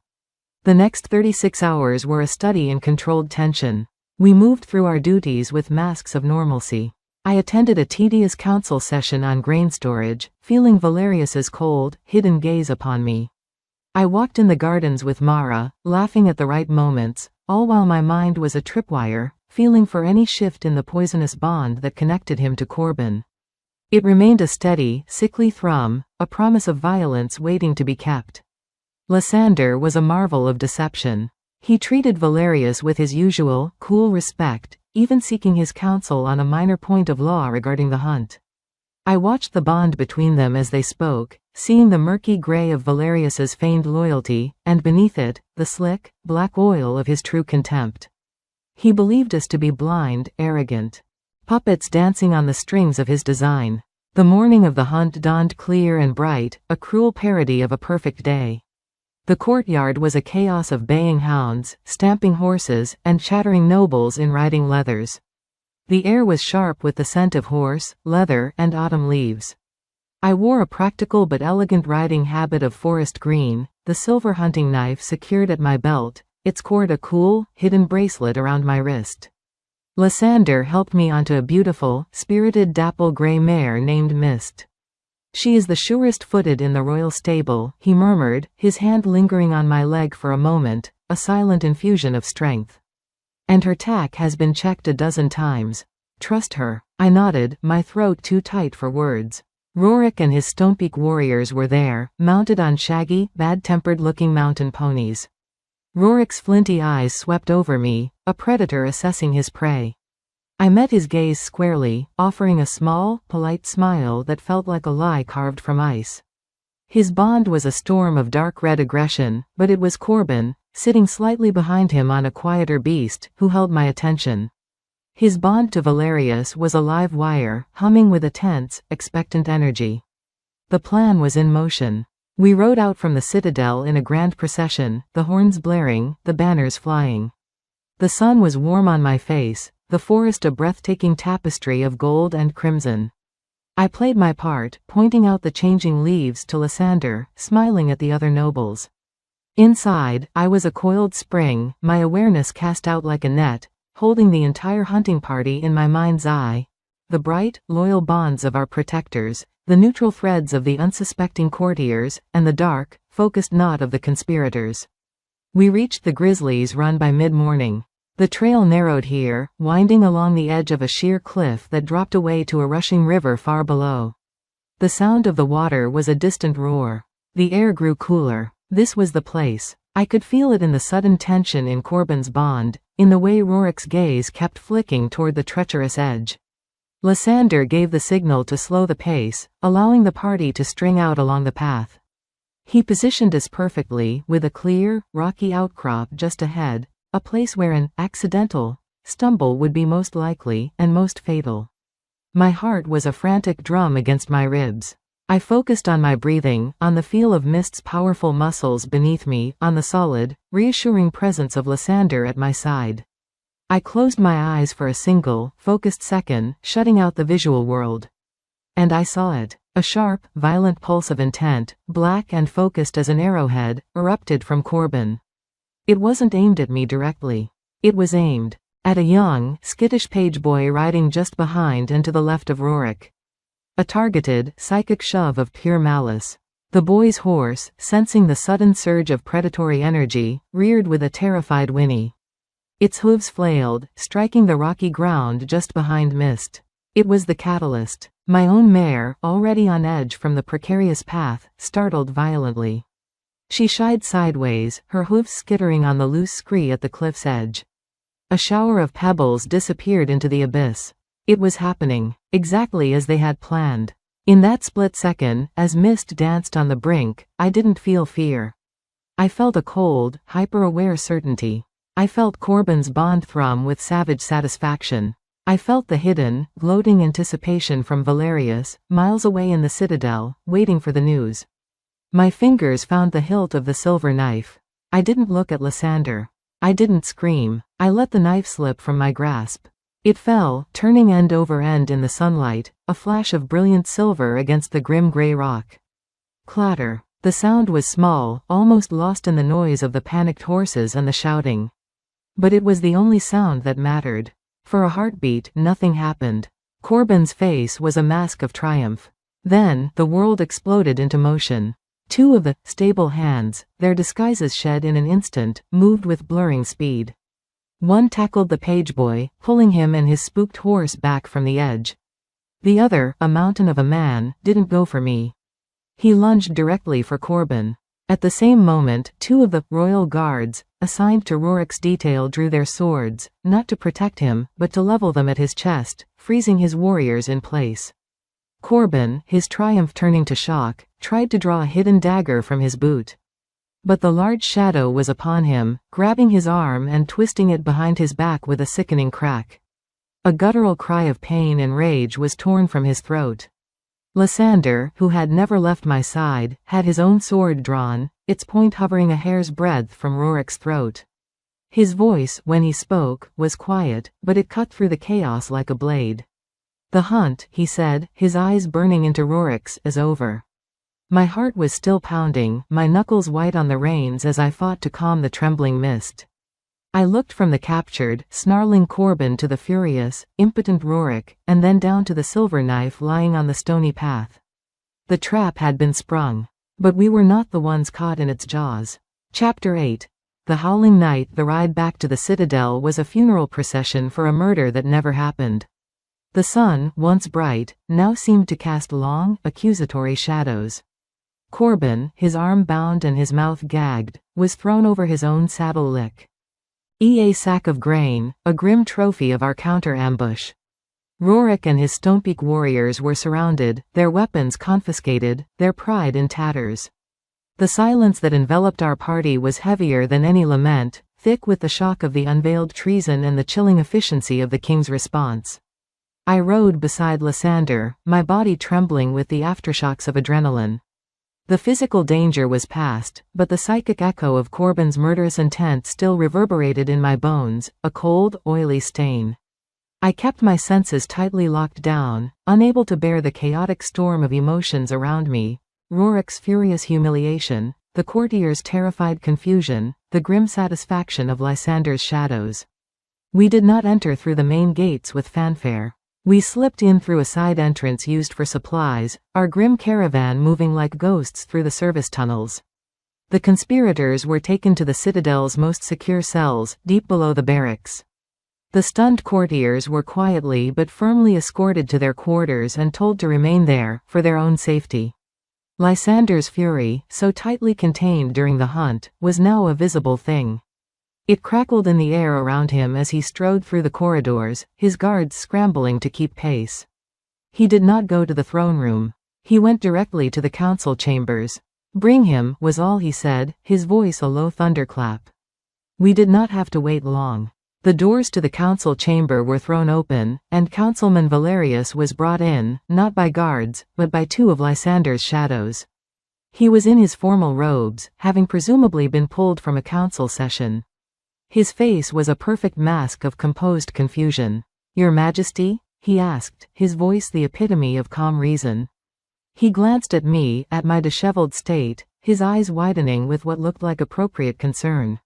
The next 36 hours were a study in controlled tension. We moved through our duties with masks of normalcy. I attended a tedious council session on grain storage, feeling Valerius's cold, hidden gaze upon me. I walked in the gardens with Mara, laughing at the right moments, all while my mind was a tripwire, feeling for any shift in the poisonous bond that connected him to Corbin. It remained a steady, sickly thrum, a promise of violence waiting to be kept. Lysander was a marvel of deception. He treated Valerius with his usual, cool respect, even seeking his counsel on a minor point of law regarding the hunt. I watched the bond between them as they spoke, seeing the murky gray of Valerius's feigned loyalty, and beneath it, the slick, black oil of his true contempt. He believed us to be blind, arrogant puppets dancing on the strings of his design. The morning of the hunt dawned clear and bright, a cruel parody of a perfect day. The courtyard was a chaos of baying hounds, stamping horses, and chattering nobles in riding leathers. The air was sharp with the scent of horse, leather, and autumn leaves. I wore a practical but elegant riding habit of forest green, the silver hunting knife secured at my belt, its cord a cool, hidden bracelet around my wrist. Lysander helped me onto a beautiful, spirited dapple grey mare named Mist. "She is the surest-footed in the royal stable," he murmured, his hand lingering on my leg for a moment, a silent infusion of strength. "And her tack has been checked a dozen times. Trust her." I nodded, my throat too tight for words. Rorik and his Stonepeak warriors were there, mounted on shaggy, bad-tempered-looking mountain ponies. Rorik's flinty eyes swept over me, a predator assessing his prey. I met his gaze squarely, offering a small, polite smile that felt like a lie carved from ice. His bond was a storm of dark red aggression, but it was Corbin, sitting slightly behind him on a quieter beast, who held my attention. His bond to Valerius was a live wire, humming with a tense, expectant energy. The plan was in motion. We rode out from the citadel in a grand procession, the horns blaring, the banners flying. The sun was warm on my face, the forest a breathtaking tapestry of gold and crimson. I played my part, pointing out the changing leaves to Lysander, smiling at the other nobles. Inside, I was a coiled spring, my awareness cast out like a net, holding the entire hunting party in my mind's eye. The bright, loyal bonds of our protectors, the neutral threads of the unsuspecting courtiers, and the dark, focused knot of the conspirators. We reached the Grizzlies' Run by mid-morning. The trail narrowed here, winding along the edge of a sheer cliff that dropped away to a rushing river far below. The sound of the water was a distant roar. The air grew cooler. This was the place. I could feel it in the sudden tension in Corbin's bond, in the way Rorik's gaze kept flicking toward the treacherous edge. Lysander gave the signal to slow the pace, allowing the party to string out along the path. He positioned us perfectly, with a clear, rocky outcrop just ahead, a place where an accidental stumble would be most likely and most fatal. My heart was a frantic drum against my ribs. I focused on my breathing, on the feel of Mist's powerful muscles beneath me, on the solid, reassuring presence of Lysander at my side. I closed my eyes for a single, focused second, shutting out the visual world. And I saw it. A sharp, violent pulse of intent, black and focused as an arrowhead, erupted from Corbin. It wasn't aimed at me directly. It was aimed at a young, skittish page boy riding just behind and to the left of Rorik. A targeted, psychic shove of pure malice. The boy's horse, sensing the sudden surge of predatory energy, reared with a terrified whinny. Its hooves flailed, striking the rocky ground just behind Mist. It was the catalyst. My own mare, already on edge from the precarious path, startled violently. She shied sideways, her hooves skittering on the loose scree at the cliff's edge. A shower of pebbles disappeared into the abyss. It was happening, exactly as they had planned. In that split second, as Mist danced on the brink, I didn't feel fear. I felt a cold, hyper-aware certainty. I felt Corbin's bond thrum with savage satisfaction. I felt the hidden, gloating anticipation from Valerius, miles away in the citadel, waiting for the news. My fingers found the hilt of the silver knife. I didn't look at Lysander. I didn't scream. I let the knife slip from my grasp. It fell, turning end over end in the sunlight, a flash of brilliant silver against the grim gray rock. Clatter. The sound was small, almost lost in the noise of the panicked horses and the shouting. But it was the only sound that mattered. For a heartbeat, nothing happened. Corbin's face was a mask of triumph. Then, the world exploded into motion. Two of the stable hands, their disguises shed in an instant, moved with blurring speed. One tackled the pageboy, pulling him and his spooked horse back from the edge. The other, a mountain of a man, didn't go for me. He lunged directly for Corbin. At the same moment, two of the royal guards, assigned to Rorik's detail, drew their swords, not to protect him, but to level them at his chest, freezing his warriors in place. Corbin, his triumph turning to shock, tried to draw a hidden dagger from his boot. But the large shadow was upon him, grabbing his arm and twisting it behind his back with a sickening crack. A guttural cry of pain and rage was torn from his throat. Lysander, who had never left my side, had his own sword drawn, its point hovering a hair's breadth from Rorik's throat. His voice, when he spoke, was quiet, but it cut through the chaos like a blade. "The hunt," he said, his eyes burning into Rorik's, "is over." My heart was still pounding, my knuckles white on the reins as I fought to calm the trembling mist. I looked from the captured, snarling Corbin to the furious, impotent Rorik, and then down to the silver knife lying on the stony path. The trap had been sprung. But we were not the ones caught in its jaws. Chapter 8. The Howling Night. The ride back to the Citadel was a funeral procession for a murder that never happened. The sun, once bright, now seemed to cast long, accusatory shadows. Corbin, his arm bound and his mouth gagged, was thrown over his own saddle lick. A sack of grain, a grim trophy of our counter-ambush. Rorik and his Stonepeak warriors were surrounded, their weapons confiscated, their pride in tatters. The silence that enveloped our party was heavier than any lament, thick with the shock of the unveiled treason and the chilling efficiency of the king's response. I rode beside Lysander, my body trembling with the aftershocks of adrenaline. The physical danger was past, but the psychic echo of Corbin's murderous intent still reverberated in my bones, a cold, oily stain. I kept my senses tightly locked down, unable to bear the chaotic storm of emotions around me. Rorik's furious humiliation, the courtiers' terrified confusion, the grim satisfaction of Lysander's shadows. We did not enter through the main gates with fanfare. We slipped in through a side entrance used for supplies, our grim caravan moving like ghosts through the service tunnels. The conspirators were taken to the Citadel's most secure cells, deep below the barracks. The stunned courtiers were quietly but firmly escorted to their quarters and told to remain there, for their own safety. Lysander's fury, so tightly contained during the hunt, was now a visible thing. It crackled in the air around him as he strode through the corridors, his guards scrambling to keep pace. He did not go to the throne room. He went directly to the council chambers. "Bring him," was all he said, his voice a low thunderclap. We did not have to wait long. The doors to the council chamber were thrown open, and Councilman Valerius was brought in, not by guards, but by two of Lysander's shadows. He was in his formal robes, having presumably been pulled from a council session. His face was a perfect mask of composed confusion. "Your Majesty?" he asked, his voice the epitome of calm reason. He glanced at me, at my disheveled state, his eyes widening with what looked like appropriate concern.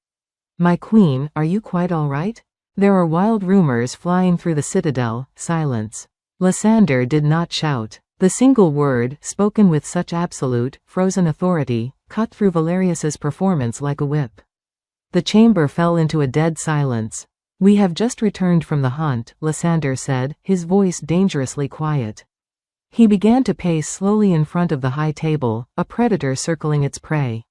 "My queen, are you quite all right? There are wild rumors flying through the Citadel." Silence. Lysander did not shout. The single word, spoken with such absolute, frozen authority, cut through Valerius's performance like a whip. The chamber fell into a dead silence. "We have just returned from the hunt," Lysander said, his voice dangerously quiet. He began to pace slowly in front of the high table, a predator circling its prey.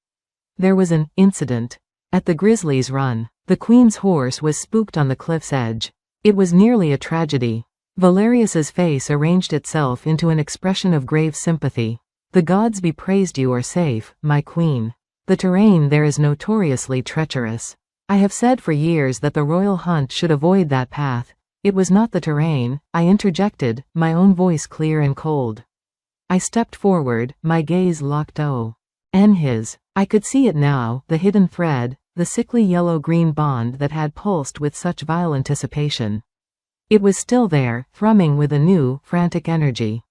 "There was an incident at the Grizzly's Run. The queen's horse was spooked on the cliff's edge. It was nearly a tragedy." Valerius's face arranged itself into an expression of grave sympathy. "The gods be praised you are safe, my queen. The terrain there is notoriously treacherous. I have said for years that the royal hunt should avoid that path." "It was not the terrain," I interjected, my own voice clear and cold. I stepped forward, my gaze locked on his. I could see it now, the hidden thread, the sickly yellow-green bond that had pulsed with such vile anticipation. It was still there, thrumming with a new, frantic energy.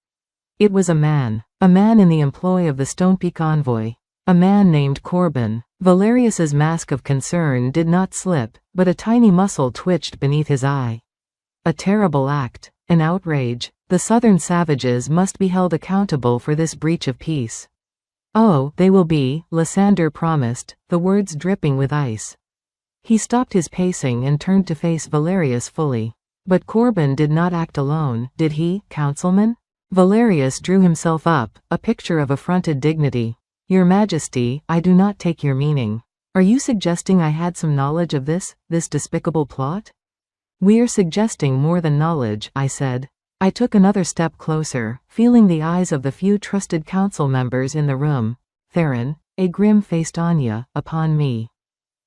It was a man in the employ of the Stonepeak envoy. A man named Corbin. Valerius's mask of concern did not slip, but a tiny muscle twitched beneath his eye. A terrible act. An outrage. The southern savages must be held accountable for this breach of peace. "Oh, they will be," Lysander promised, the words dripping with ice. He stopped his pacing and turned to face Valerius fully. "But Corbin did not act alone, did he, councilman?" Valerius drew himself up, a picture of affronted dignity. "Your Majesty, I do not take your meaning. Are you suggesting I had some knowledge of this despicable plot?" "We are suggesting more than knowledge," I said. I took another step closer, feeling the eyes of the few trusted council members in the room. Theron, a grim-faced Anya, upon me.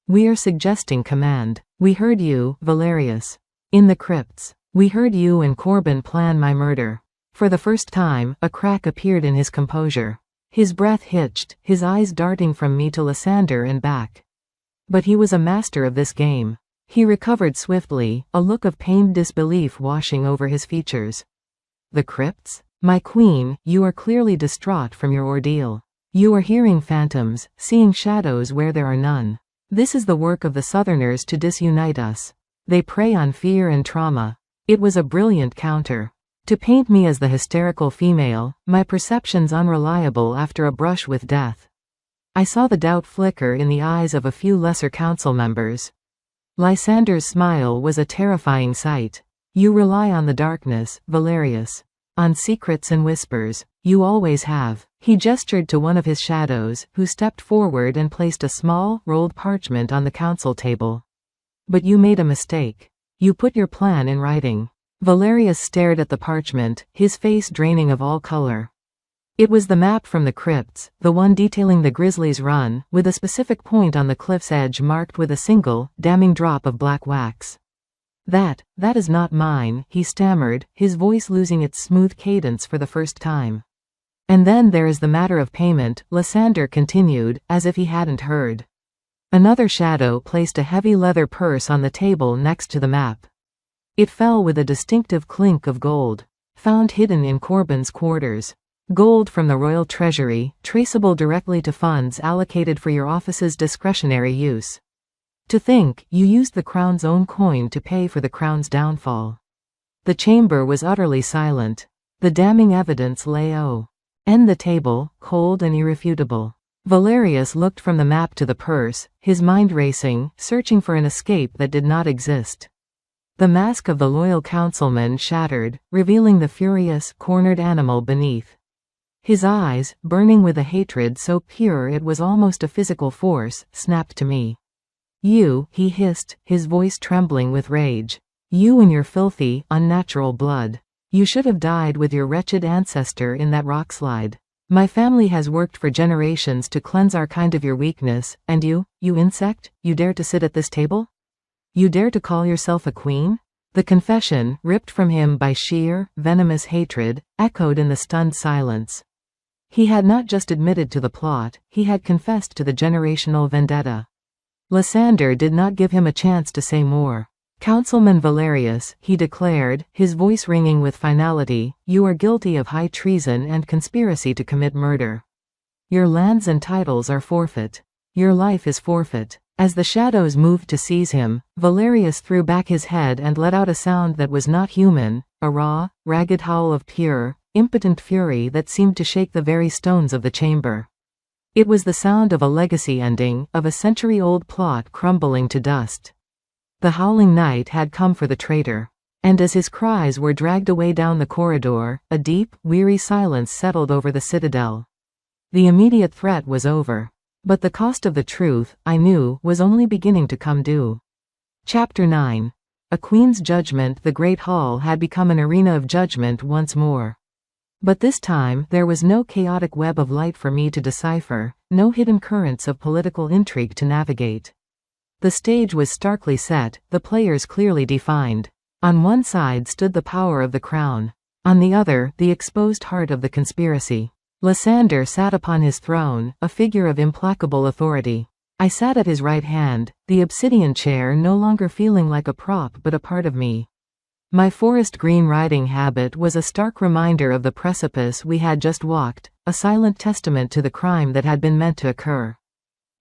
"We are suggesting command. We heard you, Valerius. In the crypts. We heard you and Corbin plan my murder. For the first time, a crack appeared in his composure. His breath hitched, his eyes darting from me to Lysander and back. But he was a master of this game. He recovered swiftly, a look of pained disbelief washing over his features. The crypts? My queen, you are clearly distraught from your ordeal. You are hearing phantoms, seeing shadows where there are none. This is the work of the Southerners to disunite us. They prey on fear and trauma. It was a brilliant counter. To paint me as the hysterical female, my perceptions unreliable after a brush with death. I saw the doubt flicker in the eyes of a few lesser council members. Lysander's smile was a terrifying sight. You rely on the darkness, Valerius. On secrets and whispers. You always have. He gestured to one of his shadows, who stepped forward and placed a small, rolled parchment on the council table. But you made a mistake. You put your plan in writing. Valerius stared at the parchment, his face draining of all color. It was the map from the crypts, the one detailing the Grizzly's run, with a specific point on the cliff's edge marked with a single, damning drop of black wax. That is not mine, he stammered, his voice losing its smooth cadence for the first time. And then there is the matter of payment, Lysander continued, as if he hadn't heard. Another shadow placed a heavy leather purse on the table next to the map. It fell with a distinctive clink of gold, found hidden in Corbin's quarters. Gold from the royal treasury, traceable directly to funds allocated for your office's discretionary use. To think, you used the crown's own coin to pay for the crown's downfall. The chamber was utterly silent. The damning evidence lay on the table, cold and irrefutable. Valerius looked from the map to the purse, his mind racing, searching for an escape that did not exist. The mask of the loyal councilman shattered, revealing the furious, cornered animal beneath. His eyes, burning with a hatred so pure it was almost a physical force, snapped to me. You, he hissed, his voice trembling with rage. You and your filthy, unnatural blood. You should have died with your wretched ancestor in that rockslide. My family has worked for generations to cleanse our kind of your weakness, and you insect, you dare to sit at this table? You dare to call yourself a queen? The confession, ripped from him by sheer, venomous hatred, echoed in the stunned silence. He had not just admitted to the plot, he had confessed to the generational vendetta. Lysander did not give him a chance to say more. Councilman Valerius, he declared, his voice ringing with finality, you are guilty of high treason and conspiracy to commit murder. Your lands and titles are forfeit. Your life is forfeit. As the shadows moved to seize him, Valerius threw back his head and let out a sound that was not human, a raw, ragged howl of pure, impotent fury that seemed to shake the very stones of the chamber. It was the sound of a legacy ending, of a century-old plot crumbling to dust. The howling night had come for the traitor. And as his cries were dragged away down the corridor, a deep, weary silence settled over the citadel. The immediate threat was over. But the cost of the truth, I knew, was only beginning to come due. Chapter 9. A Queen's Judgment. The Great Hall had become an arena of judgment once more. But this time, there was no chaotic web of light for me to decipher, no hidden currents of political intrigue to navigate. The stage was starkly set, the players clearly defined. On one side stood the power of the crown. On the other, the exposed heart of the conspiracy. Lysander sat upon his throne, a figure of implacable authority. I sat at his right hand, the obsidian chair no longer feeling like a prop but a part of me. My forest green riding habit was a stark reminder of the precipice we had just walked, a silent testament to the crime that had been meant to occur.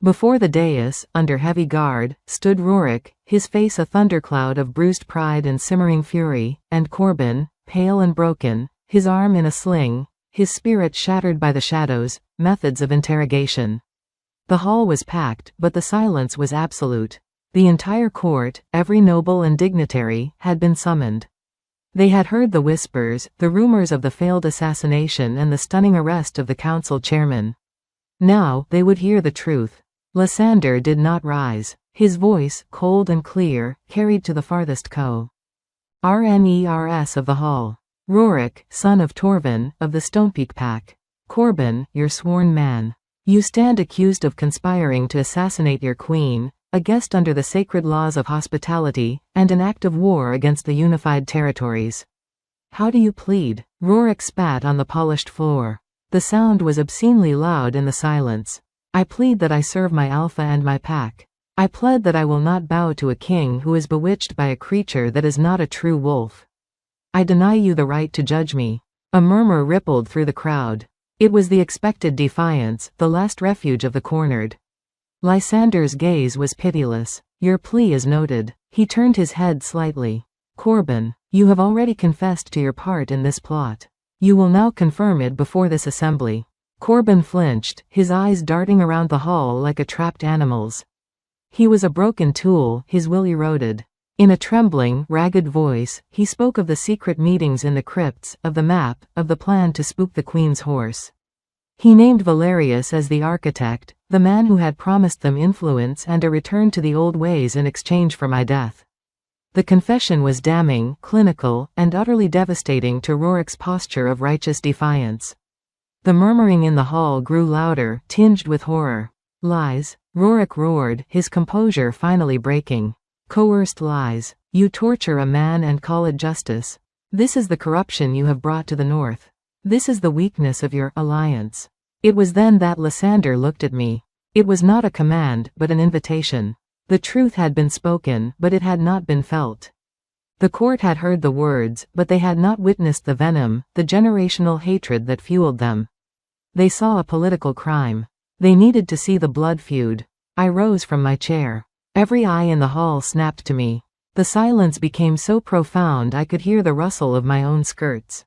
Before the dais, under heavy guard, stood Rurik, his face a thundercloud of bruised pride and simmering fury, and Corbin, pale and broken, his arm in a sling, his spirit shattered by the shadows, methods of interrogation. The hall was packed, but the silence was absolute. The entire court, every noble and dignitary, had been summoned. They had heard the whispers, the rumors of the failed assassination and the stunning arrest of the council chairman. Now, they would hear the truth. Lysander did not rise. His voice, cold and clear, carried to the farthest RNERS of the hall. Rurik, son of Torvin, of the Stonepeak Pack. Corbin, your sworn man. You stand accused of conspiring to assassinate your queen, a guest under the sacred laws of hospitality, and an act of war against the unified territories. How do you plead? Rorik spat on the polished floor. The sound was obscenely loud in the silence. I plead that I serve my alpha and my pack. I pled that I will not bow to a king who is bewitched by a creature that is not a true wolf. I deny you the right to judge me. A murmur rippled through the crowd. It was the expected defiance, the last refuge of the cornered. Lysander's gaze was pitiless. Your plea is noted. He turned his head slightly. Corbin, you have already confessed to your part in this plot. You will now confirm it before this assembly. Corbin flinched, his eyes darting around the hall like a trapped animal's. He was a broken tool, his will eroded. In a trembling, ragged voice, he spoke of the secret meetings in the crypts, of the map, of the plan to spook the Queen's horse. He named Valerius as the architect, the man who had promised them influence and a return to the old ways in exchange for my death. The confession was damning, clinical, and utterly devastating to Rorik's posture of righteous defiance. The murmuring in the hall grew louder, tinged with horror. Lies, Rorik roared, his composure finally breaking. Coerced lies. You torture a man and call it justice. This is the corruption you have brought to the north. This is the weakness of your alliance. It was then that Lysander looked at me. It was not a command, but an invitation. The truth had been spoken, but it had not been felt. The court had heard the words, but they had not witnessed the venom, the generational hatred that fueled them. They saw a political crime. They needed to see the blood feud. I rose from my chair. Every eye in the hall snapped to me. The silence became so profound I could hear the rustle of my own skirts.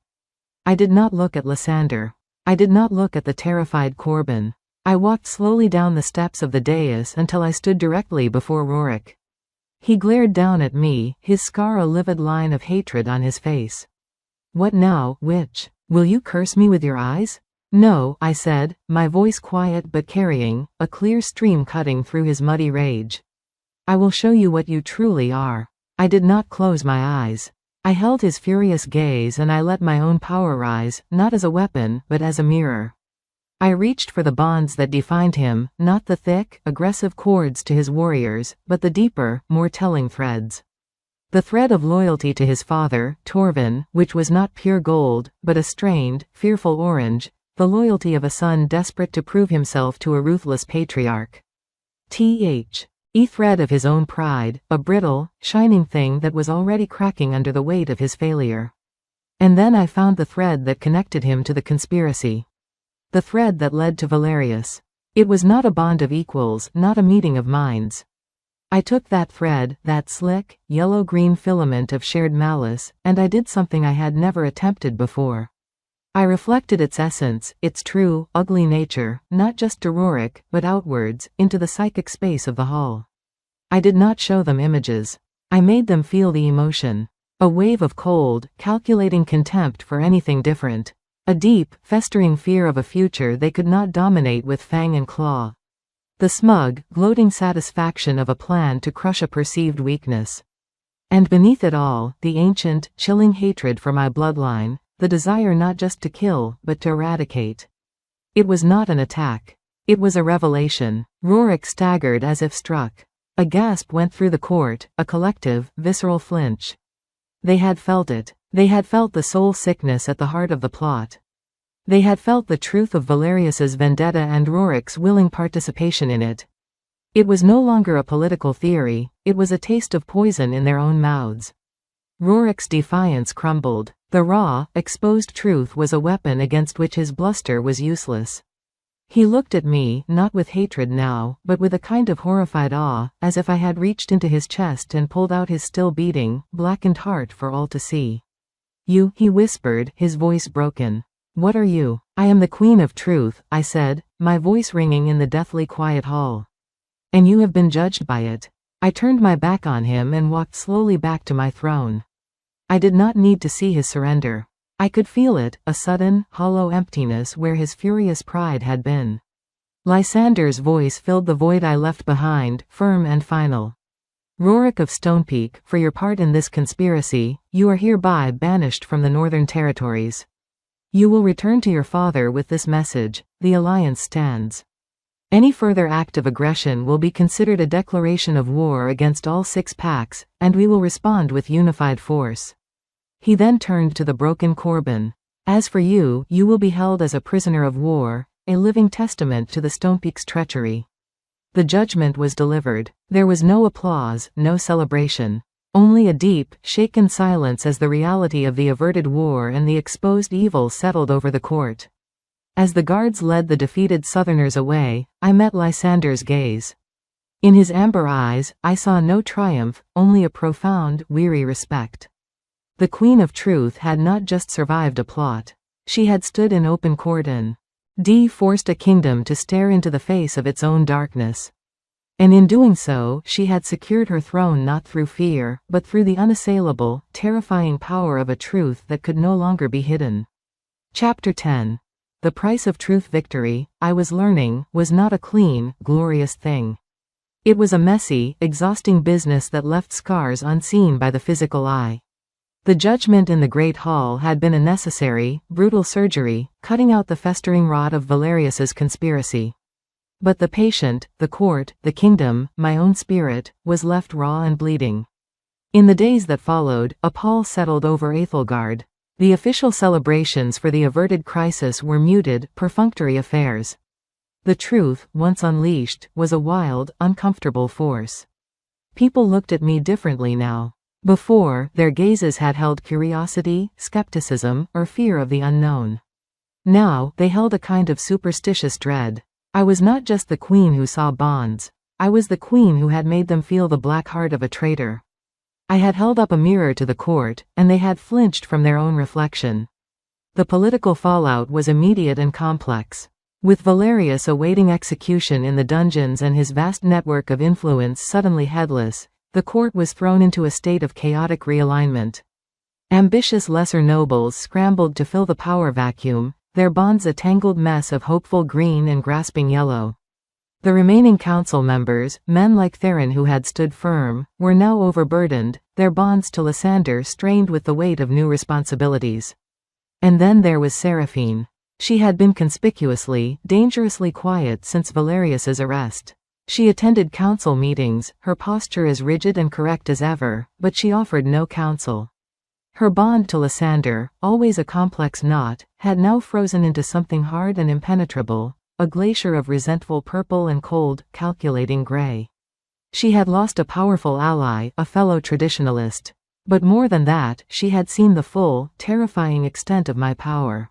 I did not look at Lysander. I did not look at the terrified Corbin. I walked slowly down the steps of the dais until I stood directly before Rorik. He glared down at me, his scar a livid line of hatred on his face. What now, witch? Will you curse me with your eyes? No, I said, my voice quiet but carrying, a clear stream cutting through his muddy rage. I will show you what you truly are. I did not close my eyes. I held his furious gaze and I let my own power rise, not as a weapon, but as a mirror. I reached for the bonds that defined him, not the thick, aggressive cords to his warriors, but the deeper, more telling threads. The thread of loyalty to his father, Torvin, which was not pure gold, but a strained, fearful orange, the loyalty of a son desperate to prove himself to a ruthless patriarch. A thread of his own pride, a brittle, shining thing that was already cracking under the weight of his failure. And then I found the thread that connected him to the conspiracy. The thread that led to Valerius. It was not a bond of equals, not a meeting of minds. I took that thread, that slick, yellow-green filament of shared malice, and I did something I had never attempted before. I reflected its essence, its true, ugly nature, not just to Rorik, but outwards, into the psychic space of the hall. I did not show them images. I made them feel the emotion. A wave of cold, calculating contempt for anything different. A deep, festering fear of a future they could not dominate with fang and claw. The smug, gloating satisfaction of a plan to crush a perceived weakness. And beneath it all, the ancient, chilling hatred for my bloodline, the desire not just to kill, but to eradicate. It was not an attack. It was a revelation. Rorik staggered as if struck. A gasp went through the court, a collective, visceral flinch. They had felt it. They had felt the soul sickness at the heart of the plot. They had felt the truth of Valerius's vendetta and Rorik's willing participation in it. It was no longer a political theory, it was a taste of poison in their own mouths. Rorik's defiance crumbled. The raw, exposed truth was a weapon against which his bluster was useless. He looked at me, not with hatred now, but with a kind of horrified awe, as if I had reached into his chest and pulled out his still beating, blackened heart for all to see. You, he whispered, his voice broken. What are you? I am the Queen of Truth, I said, my voice ringing in the deathly quiet hall. And you have been judged by it. I turned my back on him and walked slowly back to my throne. I did not need to see his surrender. I could feel it, a sudden, hollow emptiness where his furious pride had been. Lysander's voice filled the void I left behind, firm and final. Rorik of Stonepeak, for your part in this conspiracy, you are hereby banished from the Northern Territories. You will return to your father with this message: the alliance stands. Any further act of aggression will be considered a declaration of war against all 6 packs, and we will respond with unified force. He then turned to the broken Corbin. As for you, you will be held as a prisoner of war, a living testament to the Stonepeak's treachery. The judgment was delivered. There was no applause, no celebration. Only a deep, shaken silence as the reality of the averted war and the exposed evil settled over the court. As the guards led the defeated Southerners away, I met Lysander's gaze. In his amber eyes, I saw no triumph, only a profound, weary respect. The Queen of Truth had not just survived a plot. She had stood in open court and forced a kingdom to stare into the face of its own darkness. And in doing so, she had secured her throne not through fear, but through the unassailable, terrifying power of a truth that could no longer be hidden. Chapter 10. The price of truth. Victory, I was learning, was not a clean, glorious thing. It was a messy, exhausting business that left scars unseen by the physical eye. The judgment in the Great Hall had been a necessary, brutal surgery, cutting out the festering rot of Valerius's conspiracy. But the patient, the court, the kingdom, my own spirit, was left raw and bleeding. In the days that followed, a pall settled over Æthelgard. The official celebrations for the averted crisis were muted, perfunctory affairs. The truth, once unleashed, was a wild, uncomfortable force. People looked at me differently now. Before, their gazes had held curiosity, skepticism, or fear of the unknown. Now, they held a kind of superstitious dread. I was not just the queen who saw bonds. I was the queen who had made them feel the black heart of a traitor. I had held up a mirror to the court, and they had flinched from their own reflection. The political fallout was immediate and complex. With Valerius awaiting execution in the dungeons and his vast network of influence suddenly headless, the court was thrown into a state of chaotic realignment. Ambitious lesser nobles scrambled to fill the power vacuum, their bonds a tangled mess of hopeful green and grasping yellow. The remaining council members, men like Theron who had stood firm, were now overburdened, their bonds to Lysander strained with the weight of new responsibilities. And then there was Seraphine. She had been conspicuously, dangerously quiet since Valerius's arrest. She attended council meetings, her posture as rigid and correct as ever, but she offered no counsel. Her bond to Lysander, always a complex knot, had now frozen into something hard and impenetrable, a glacier of resentful purple and cold, calculating gray. She had lost a powerful ally, a fellow traditionalist. But more than that, she had seen the full, terrifying extent of my power.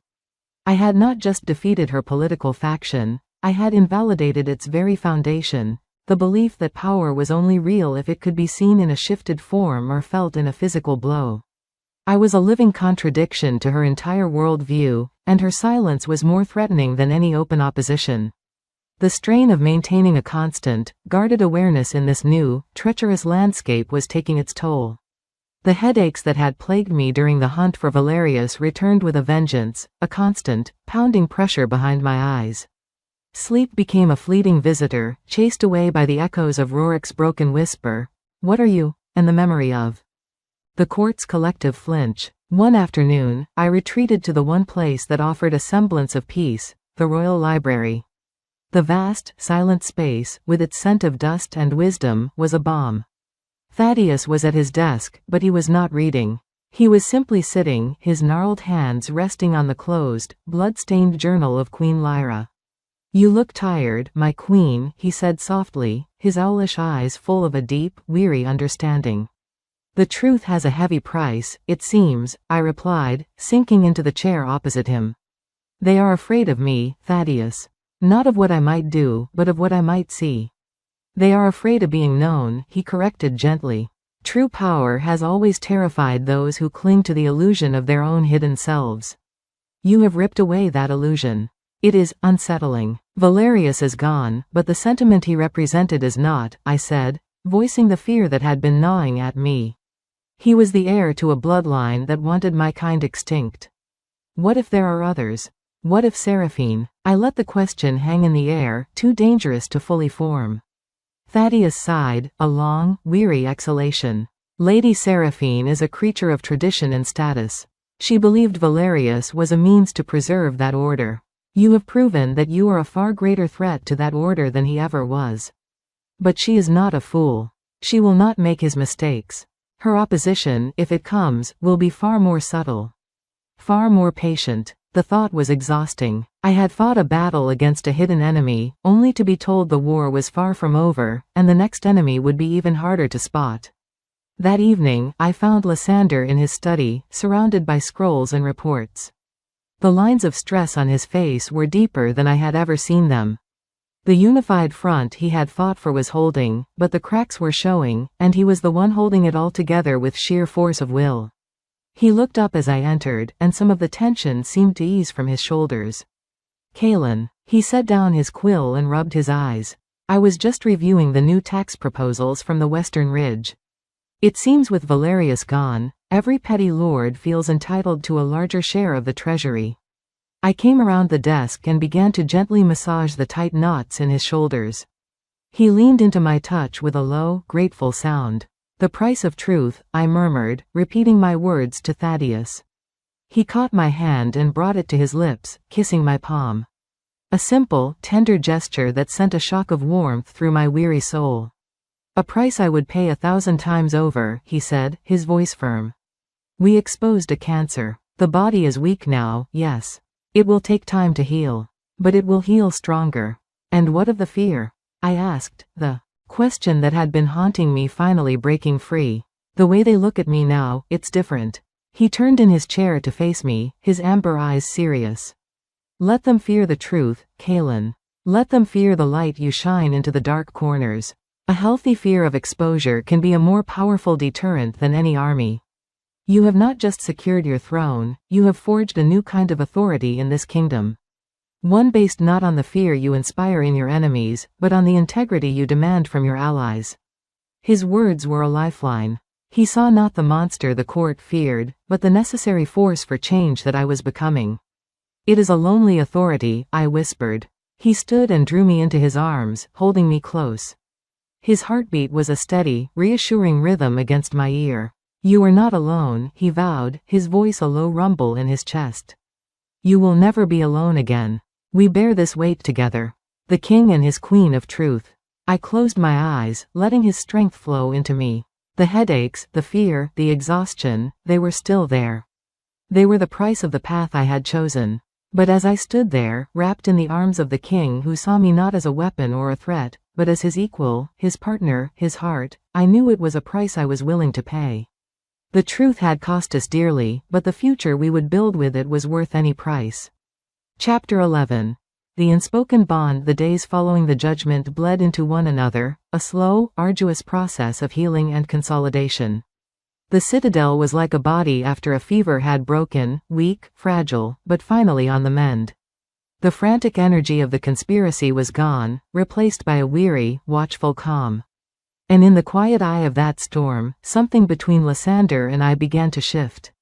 I had not just defeated her political faction, I had invalidated its very foundation, the belief that power was only real if it could be seen in a shifted form or felt in a physical blow. I was a living contradiction to her entire worldview, and her silence was more threatening than any open opposition. The strain of maintaining a constant, guarded awareness in this new, treacherous landscape was taking its toll. The headaches that had plagued me during the hunt for Valerius returned with a vengeance, a constant, pounding pressure behind my eyes. Sleep became a fleeting visitor, chased away by the echoes of Rorik's broken whisper, "What are you?" and the memory of the court's collective flinch. One afternoon, I retreated to the one place that offered a semblance of peace, the Royal Library. The vast, silent space, with its scent of dust and wisdom, was a balm. Thaddeus was at his desk, but he was not reading. He was simply sitting, his gnarled hands resting on the closed, blood-stained journal of Queen Lyra. "You look tired, my queen," he said softly, his owlish eyes full of a deep, weary understanding. "The truth has a heavy price, it seems," I replied, sinking into the chair opposite him. "They are afraid of me, Thaddeus. Not of what I might do, but of what I might see." "They are afraid of being known," he corrected gently. "True power has always terrified those who cling to the illusion of their own hidden selves. You have ripped away that illusion. It is unsettling. Valerius is gone, but the sentiment he represented is not," I said, voicing the fear that had been gnawing at me. "He was the heir to a bloodline that wanted my kind extinct. What if there are others? What if Seraphine?" I let the question hang in the air, too dangerous to fully form. Thaddeus sighed, a long, weary exhalation. "Lady Seraphine is a creature of tradition and status. She believed Valerius was a means to preserve that order. You have proven that you are a far greater threat to that order than he ever was. But she is not a fool. She will not make his mistakes." Her opposition, if it comes, will be far more subtle. Far more patient. The thought was exhausting. I had fought a battle against a hidden enemy, only to be told the war was far from over, and the next enemy would be even harder to spot. That evening, I found Lysander in his study, surrounded by scrolls and reports. The lines of stress on his face were deeper than I had ever seen them. The unified front he had fought for was holding, but the cracks were showing, and he was the one holding it all together with sheer force of will. He looked up as I entered, and some of the tension seemed to ease from his shoulders. "Kalen." He set down his quill and rubbed his eyes. "I was just reviewing the new tax proposals from the Western Ridge. It seems with Valerius gone, every petty lord feels entitled to a larger share of the treasury." I came around the desk and began to gently massage the tight knots in his shoulders. He leaned into my touch with a low, grateful sound. "The price of truth," I murmured, repeating my words to Thaddeus. He caught my hand and brought it to his lips, kissing my palm. A simple, tender gesture that sent a shock of warmth through my weary soul. "A price I would pay 1,000 times over," he said, his voice firm. "We exposed a cancer. The body is weak now, yes. It will take time to heal. But it will heal stronger." "And what of the fear?" I asked, the question that had been haunting me finally breaking free. "The way they look at me now, it's different." He turned in his chair to face me, his amber eyes serious. "Let them fear the truth, Kalen. Let them fear the light you shine into the dark corners. A healthy fear of exposure can be a more powerful deterrent than any army. You have not just secured your throne, you have forged a new kind of authority in this kingdom. One based not on the fear you inspire in your enemies, but on the integrity you demand from your allies." His words were a lifeline. He saw not the monster the court feared, but the necessary force for change that I was becoming. "It is a lonely authority," I whispered. He stood and drew me into his arms, holding me close. His heartbeat was a steady, reassuring rhythm against my ear. "You are not alone," he vowed, his voice a low rumble in his chest. "You will never be alone again. We bear this weight together. The king and his queen of truth." I closed my eyes, letting his strength flow into me. The headaches, the fear, the exhaustion, they were still there. They were the price of the path I had chosen. But as I stood there, wrapped in the arms of the king who saw me not as a weapon or a threat, but as his equal, his partner, his heart, I knew it was a price I was willing to pay. The truth had cost us dearly, but the future we would build with it was worth any price. Chapter 11. The unspoken bond. The days following the judgment bled into one another, a slow, arduous process of healing and consolidation. The citadel was like a body after a fever had broken, weak, fragile, but finally on the mend. The frantic energy of the conspiracy was gone, replaced by a weary, watchful calm. And in the quiet eye of that storm, something between Lysander and I began to shift.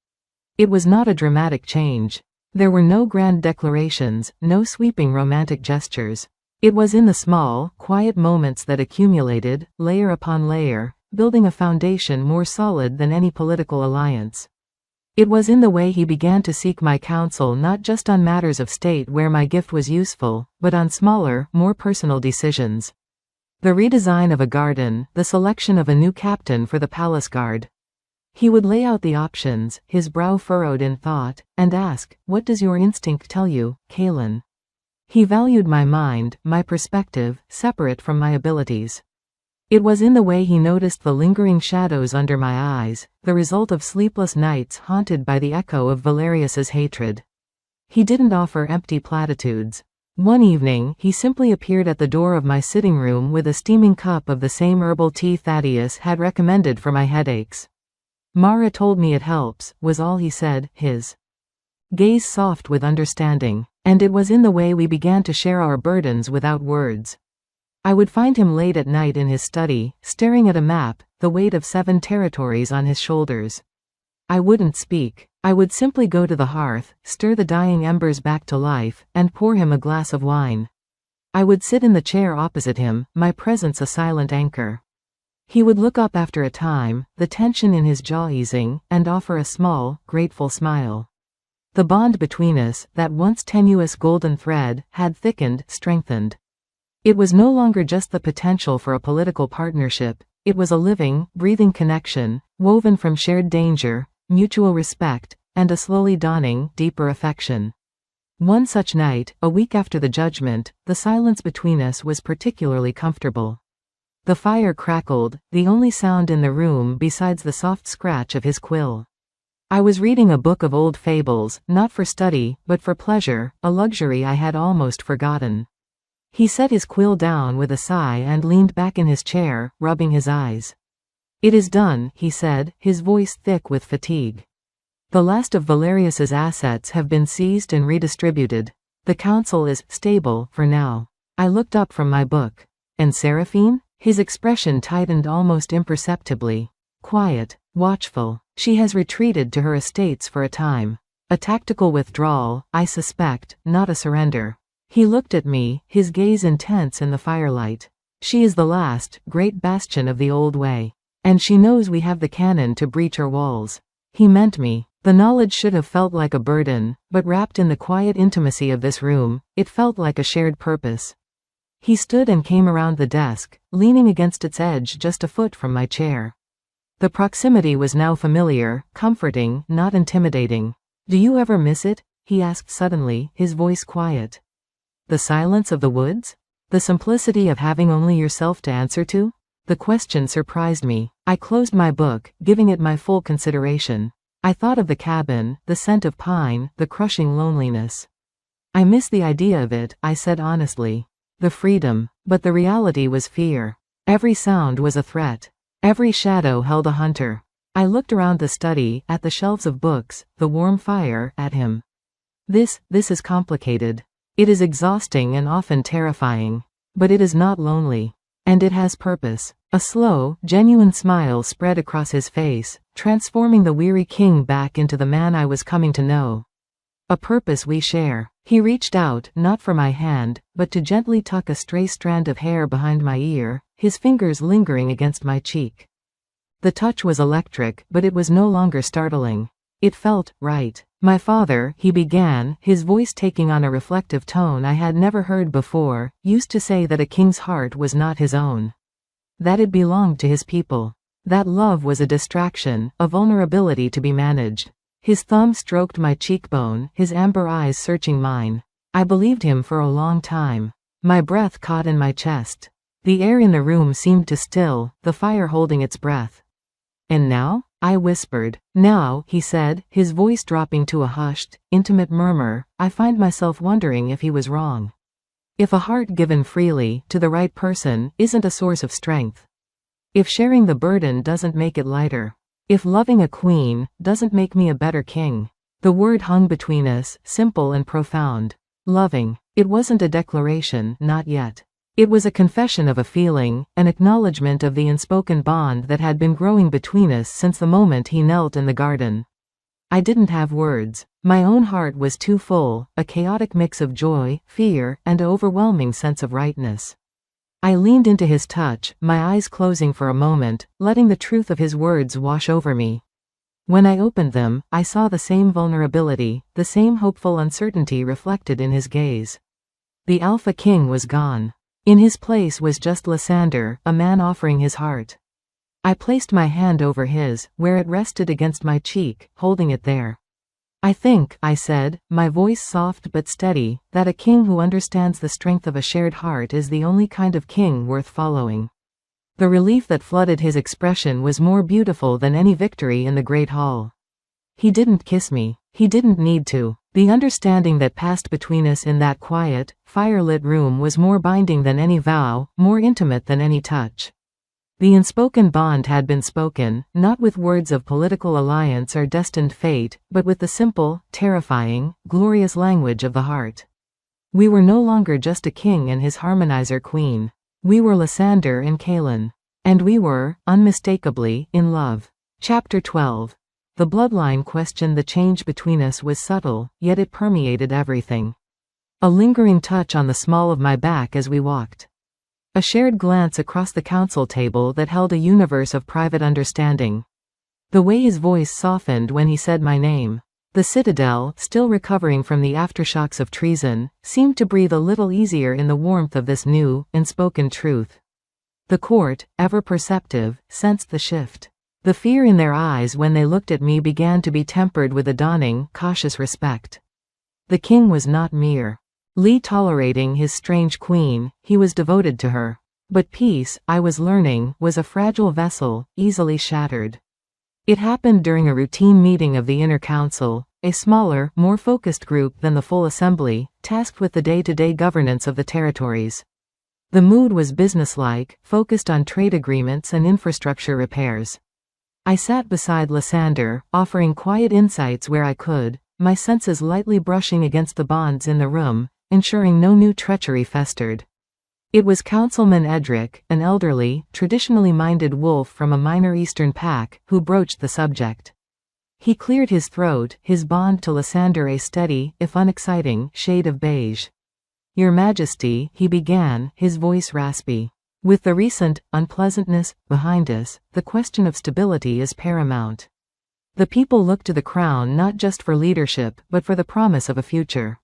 It was not a dramatic change. There were no grand declarations, no sweeping romantic gestures. It was in the small, quiet moments that accumulated, layer upon layer, building a foundation more solid than any political alliance. It was in the way he began to seek my counsel not just on matters of state where my gift was useful, but on smaller, more personal decisions. The redesign of a garden, the selection of a new captain for the palace guard. He would lay out the options, his brow furrowed in thought, and ask, "What does your instinct tell you, Kalen?" He valued my mind, my perspective, separate from my abilities. It was in the way he noticed the lingering shadows under my eyes, the result of sleepless nights haunted by the echo of Valerius's hatred. He didn't offer empty platitudes. One evening, he simply appeared at the door of my sitting room with a steaming cup of the same herbal tea Thaddeus had recommended for my headaches. "Mara told me it helps," was all he said, his gaze soft with understanding. And it was in the way we began to share our burdens without words. I would find him late at night in his study, staring at a map, the weight of 7 territories on his shoulders. I wouldn't speak. I would simply go to the hearth, stir the dying embers back to life, and pour him a glass of wine. I would sit in the chair opposite him, my presence a silent anchor. He would look up after a time, the tension in his jaw easing, and offer a small, grateful smile. The bond between us, that once tenuous golden thread, had thickened, strengthened. It was no longer just the potential for a political partnership, It was a living, breathing connection, woven from shared danger, mutual respect, and a slowly dawning, deeper affection. One such night, a week after the judgment, the silence between us was particularly comfortable. The fire crackled, the only sound in the room besides the soft scratch of his quill. I was reading a book of old fables, not for study, but for pleasure, a luxury I had almost forgotten. He set his quill down with a sigh and leaned back in his chair, rubbing his eyes. "It is done," he said, his voice thick with fatigue. "The last of Valerius's assets have been seized and redistributed. The council is stable for now." I looked up from my book. "And Seraphine?" His expression tightened almost imperceptibly. "Quiet, watchful. She has retreated to her estates for a time. A tactical withdrawal, I suspect, not a surrender." He looked at me, his gaze intense in the firelight. "She is the last, great bastion of the old way. And she knows we have the cannon to breach her walls." He meant me. The knowledge should have felt like a burden, but wrapped in the quiet intimacy of this room, it felt like a shared purpose. He stood and came around the desk, leaning against its edge just a foot from my chair. The proximity was now familiar, comforting, not intimidating. "Do you ever miss it?" he asked suddenly, his voice quiet. "The silence of the woods? The simplicity of having only yourself to answer to?" The question surprised me. I closed my book, giving it my full consideration. I thought of the cabin, the scent of pine, the crushing loneliness. "I miss the idea of it," I said honestly. "The freedom." But the reality was fear. Every sound was a threat. Every shadow held a hunter. I looked around the study, at the shelves of books, the warm fire, at him. This is complicated. It is exhausting and often terrifying. But it is not lonely. And it has purpose. A slow, genuine smile spread across his face, transforming the weary king back into the man I was coming to know. "A purpose we share." He reached out, not for my hand, but to gently tuck a stray strand of hair behind my ear, his fingers lingering against my cheek. The touch was electric, but it was no longer startling. It felt right. "My father," he began, his voice taking on a reflective tone I had never heard before, used to say that a king's heart was not his own. That it belonged to his people. That love was a distraction, a vulnerability to be managed. His thumb stroked my cheekbone, his amber eyes searching mine. I believed him for a long time. My breath caught in my chest. The air in the room seemed to still, the fire holding its breath. "And now?" I whispered. "Now," he said, his voice dropping to a hushed, intimate murmur, I find myself wondering if he was wrong. If a heart given freely, to the right person, isn't a source of strength. If sharing the burden doesn't make it lighter. If loving a queen doesn't make me a better king. The word hung between us, simple and profound. Loving. It wasn't a declaration, not yet. It was a confession of a feeling, an acknowledgement of the unspoken bond that had been growing between us since the moment he knelt in the garden. I didn't have words. My own heart was too full, a chaotic mix of joy, fear, and an overwhelming sense of rightness. I leaned into his touch, my eyes closing for a moment, letting the truth of his words wash over me. When I opened them, I saw the same vulnerability, the same hopeful uncertainty reflected in his gaze. The Alpha King was gone. In his place was just Lysander, a man offering his heart. I placed my hand over his, where it rested against my cheek, holding it there. "I think," I said, my voice soft but steady, "that a king who understands the strength of a shared heart is the only kind of king worth following." The relief that flooded his expression was more beautiful than any victory in the Great Hall. He didn't kiss me. He didn't need to. The understanding that passed between us in that quiet, firelit room was more binding than any vow, more intimate than any touch. The unspoken bond had been spoken, not with words of political alliance or destined fate, but with the simple, terrifying, glorious language of the heart. We were no longer just a king and his harmonizer queen. We were Lysander and Kalin. And we were, unmistakably, in love. Chapter 12. The bloodline questioned. The change between us was subtle, yet it permeated everything. A lingering touch on the small of my back as we walked. A shared glance across the council table that held a universe of private understanding. The way his voice softened when he said my name. The citadel, still recovering from the aftershocks of treason, seemed to breathe a little easier in the warmth of this new, unspoken truth. The court, ever perceptive, sensed the shift. The fear in their eyes when they looked at me began to be tempered with a dawning, cautious respect. The king was not mere tolerating his strange queen, he was devoted to her. But peace, I was learning, was a fragile vessel, easily shattered. It happened during a routine meeting of the Inner Council, a smaller, more focused group than the full assembly, tasked with the day-to-day governance of the territories. The mood was businesslike, focused on trade agreements and infrastructure repairs. I sat beside Lysander, offering quiet insights where I could, my senses lightly brushing against the bonds in the room, ensuring no new treachery festered. It was Councilman Edric, an elderly, traditionally minded wolf from a minor eastern pack, who broached the subject. He cleared his throat, his bond to Lysander a steady, if unexciting, shade of beige. "Your Majesty," he began, his voice raspy. "With the recent unpleasantness behind us, the question of stability is paramount. The people look to the crown not just for leadership but for the promise of a future.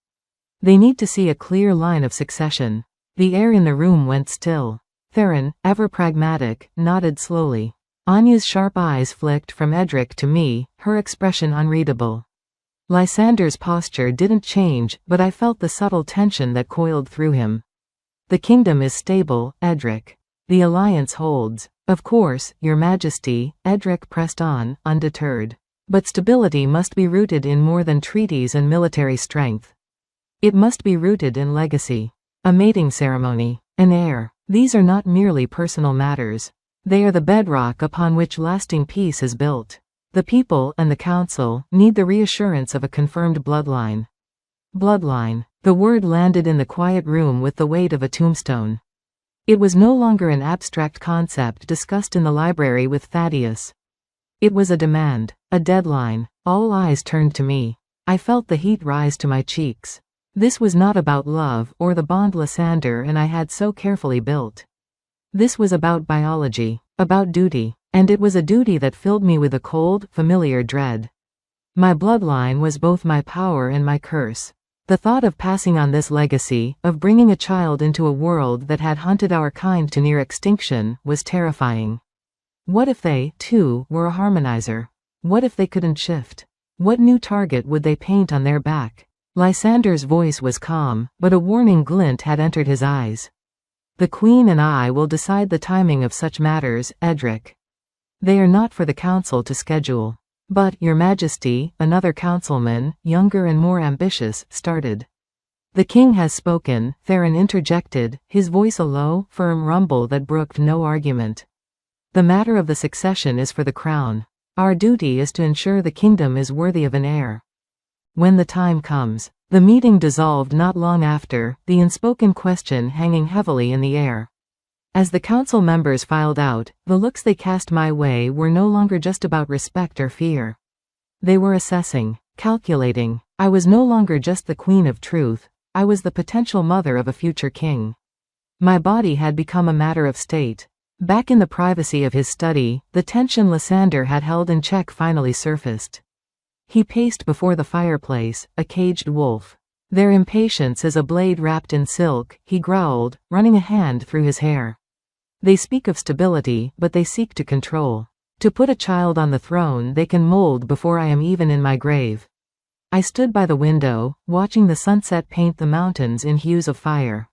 They need to see a clear line of succession." The air in the room went still. Theron, ever pragmatic, nodded slowly. Anya's sharp eyes flicked from Edric to me, her expression unreadable. Lysander's posture didn't change, but I felt the subtle tension that coiled through him. "The kingdom is stable, Edric. The alliance holds. Of course, Your Majesty," Edric pressed on, undeterred. "But stability must be rooted in more than treaties and military strength. It must be rooted in legacy. A mating ceremony, an heir. These are not merely personal matters. They are the bedrock upon which lasting peace is built. The people and the council need the reassurance of a confirmed bloodline." Bloodline. The word landed in the quiet room with the weight of a tombstone. It was no longer an abstract concept discussed in the library with Thaddeus. It was a demand, a deadline. All eyes turned to me. I felt the heat rise to my cheeks. This was not about love or the bond Lysander and I had so carefully built. This was about biology, about duty, and it was a duty that filled me with a cold, familiar dread. My bloodline was both my power and my curse. The thought of passing on this legacy, of bringing a child into a world that had hunted our kind to near extinction, was terrifying. What if they, too, were a harmonizer? What if they couldn't shift? What new target would they paint on their back? Lysander's voice was calm, but a warning glint had entered his eyes. "The Queen and I will decide the timing of such matters, Edric. They are not for the council to schedule." "But, Your Majesty," another councilman, younger and more ambitious, started. "The king has spoken," Theron interjected, his voice a low, firm rumble that brooked no argument. "The matter of the succession is for the crown. Our duty is to ensure the kingdom is worthy of an heir. When the time comes." The meeting dissolved not long after, the unspoken question hanging heavily in the air. As the council members filed out, the looks they cast my way were no longer just about respect or fear. They were assessing, calculating. I was no longer just the queen of truth, I was the potential mother of a future king. My body had become a matter of state. Back in the privacy of his study, the tension Lysander had held in check finally surfaced. He paced before the fireplace, a caged wolf. "Their impatience is a blade wrapped in silk," he growled, running a hand through his hair. "They speak of stability, but they seek to control. To put a child on the throne they can mold before I am even in my grave." I stood by the window, watching the sunset paint the mountains in hues of fire.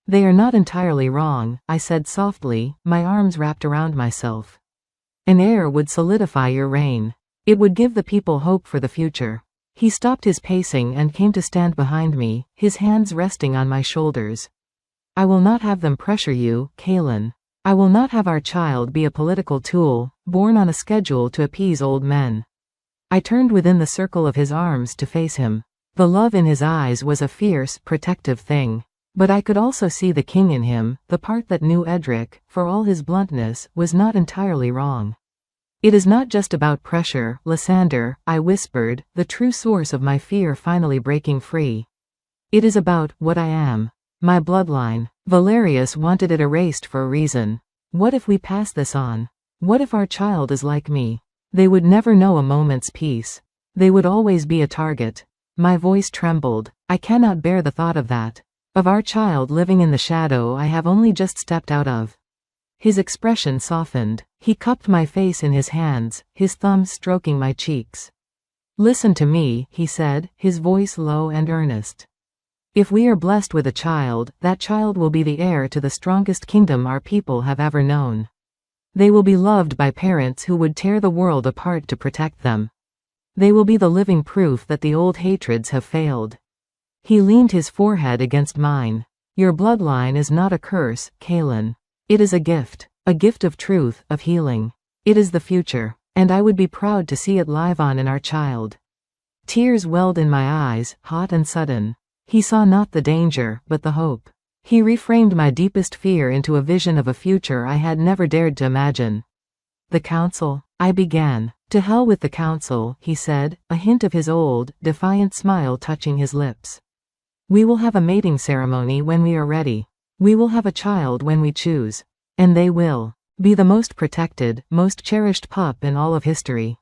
"They are not entirely wrong," I said softly, my arms wrapped around myself. "An heir would solidify your reign. It would give the people hope for the future." He stopped his pacing and came to stand behind me, his hands resting on my shoulders. "I will not have them pressure you, Kaelin. I will not have our child be a political tool, born on a schedule to appease old men." I turned within the circle of his arms to face him. The love in his eyes was a fierce, protective thing. But I could also see the king in him, the part that knew Edric, for all his bluntness, was not entirely wrong. "It is not just about pressure, Lysander," I whispered, the true source of my fear finally breaking free. "It is about what I am. My bloodline. Valerius wanted it erased for a reason. What if we pass this on? What if our child is like me? They would never know a moment's peace. They would always be a target." My voice trembled. "I cannot bear the thought of that. Of our child living in the shadow I have only just stepped out of." His expression softened. He cupped my face in his hands, his thumbs stroking my cheeks. "Listen to me," he said, his voice low and earnest. "If we are blessed with a child, that child will be the heir to the strongest kingdom our people have ever known. They will be loved by parents who would tear the world apart to protect them. They will be the living proof that the old hatreds have failed." He leaned his forehead against mine. "Your bloodline is not a curse, Kaylin. It is a gift of truth, of healing. It is the future, and I would be proud to see it live on in our child." Tears welled in my eyes, hot and sudden. He saw not the danger, but the hope. He reframed my deepest fear into a vision of a future I had never dared to imagine. "The council," I began. "To hell with the council," he said, a hint of his old, defiant smile touching his lips. "We will have a mating ceremony when we are ready. We will have a child when we choose. And they will be the most protected, most cherished pup in all of history."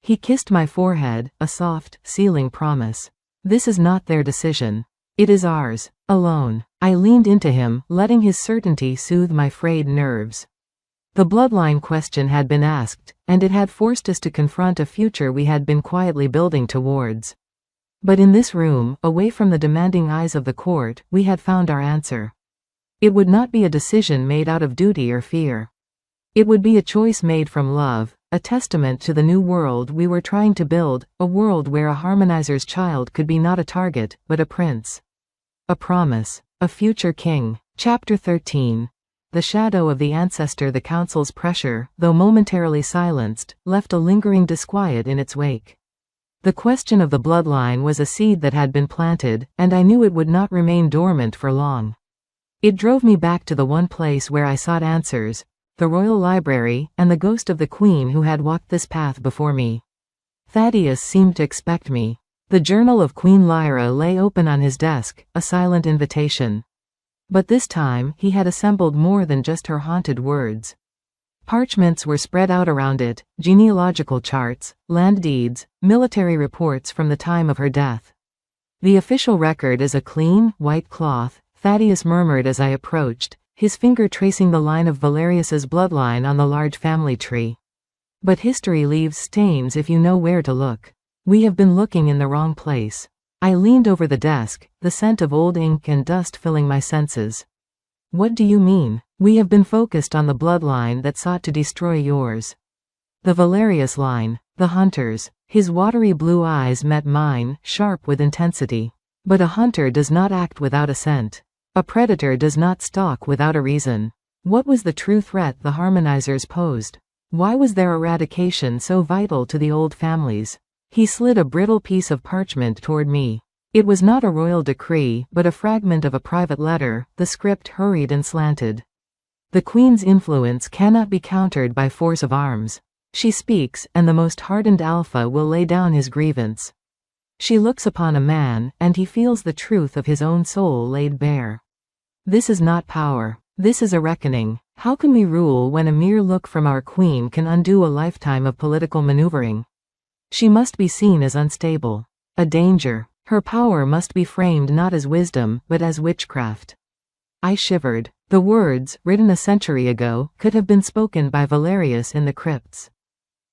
He kissed my forehead, a soft, sealing promise. "This is not their decision. It is ours, alone." I leaned into him, letting his certainty soothe my frayed nerves. The bloodline question had been asked, and it had forced us to confront a future we had been quietly building towards. But in this room, away from the demanding eyes of the court, we had found our answer. It would not be a decision made out of duty or fear. It would be a choice made from love, a testament to the new world we were trying to build, a world where a harmonizer's child could be not a target, but a prince. A promise. A future king. Chapter 13. The shadow of the ancestor. The council's pressure, though momentarily silenced, left a lingering disquiet in its wake. The question of the bloodline was a seed that had been planted, and I knew it would not remain dormant for long. It drove me back to the one place where I sought answers, the royal library, and the ghost of the queen who had walked this path before me. Thaddeus seemed to expect me. The journal of Queen Lyra lay open on his desk, a silent invitation. But this time, he had assembled more than just her haunted words. Parchments were spread out around it, genealogical charts, land deeds, military reports from the time of her death. "The official record is a clean, white cloth," Thaddeus murmured as I approached, his finger tracing the line of Valerius's bloodline on the large family tree. "But history leaves stains if you know where to look. We have been looking in the wrong place." I leaned over the desk, the scent of old ink and dust filling my senses. "What do you mean?" "We have been focused on the bloodline that sought to destroy yours. The Valerius line, the hunters." His watery blue eyes met mine, sharp with intensity. "But a hunter does not act without a scent. A predator does not stalk without a reason. What was the true threat the harmonizers posed? Why was their eradication so vital to the old families?" He slid a brittle piece of parchment toward me. It was not a royal decree, but a fragment of a private letter, the script hurried and slanted. "The Queen's influence cannot be countered by force of arms. She speaks, and the most hardened alpha will lay down his grievance. She looks upon a man, and he feels the truth of his own soul laid bare. This is not power. This is a reckoning. How can we rule when a mere look from our queen can undo a lifetime of political maneuvering? She must be seen as unstable. A danger. Her power must be framed not as wisdom, but as witchcraft." I shivered. The words, written a century ago, could have been spoken by Valerius in the crypts.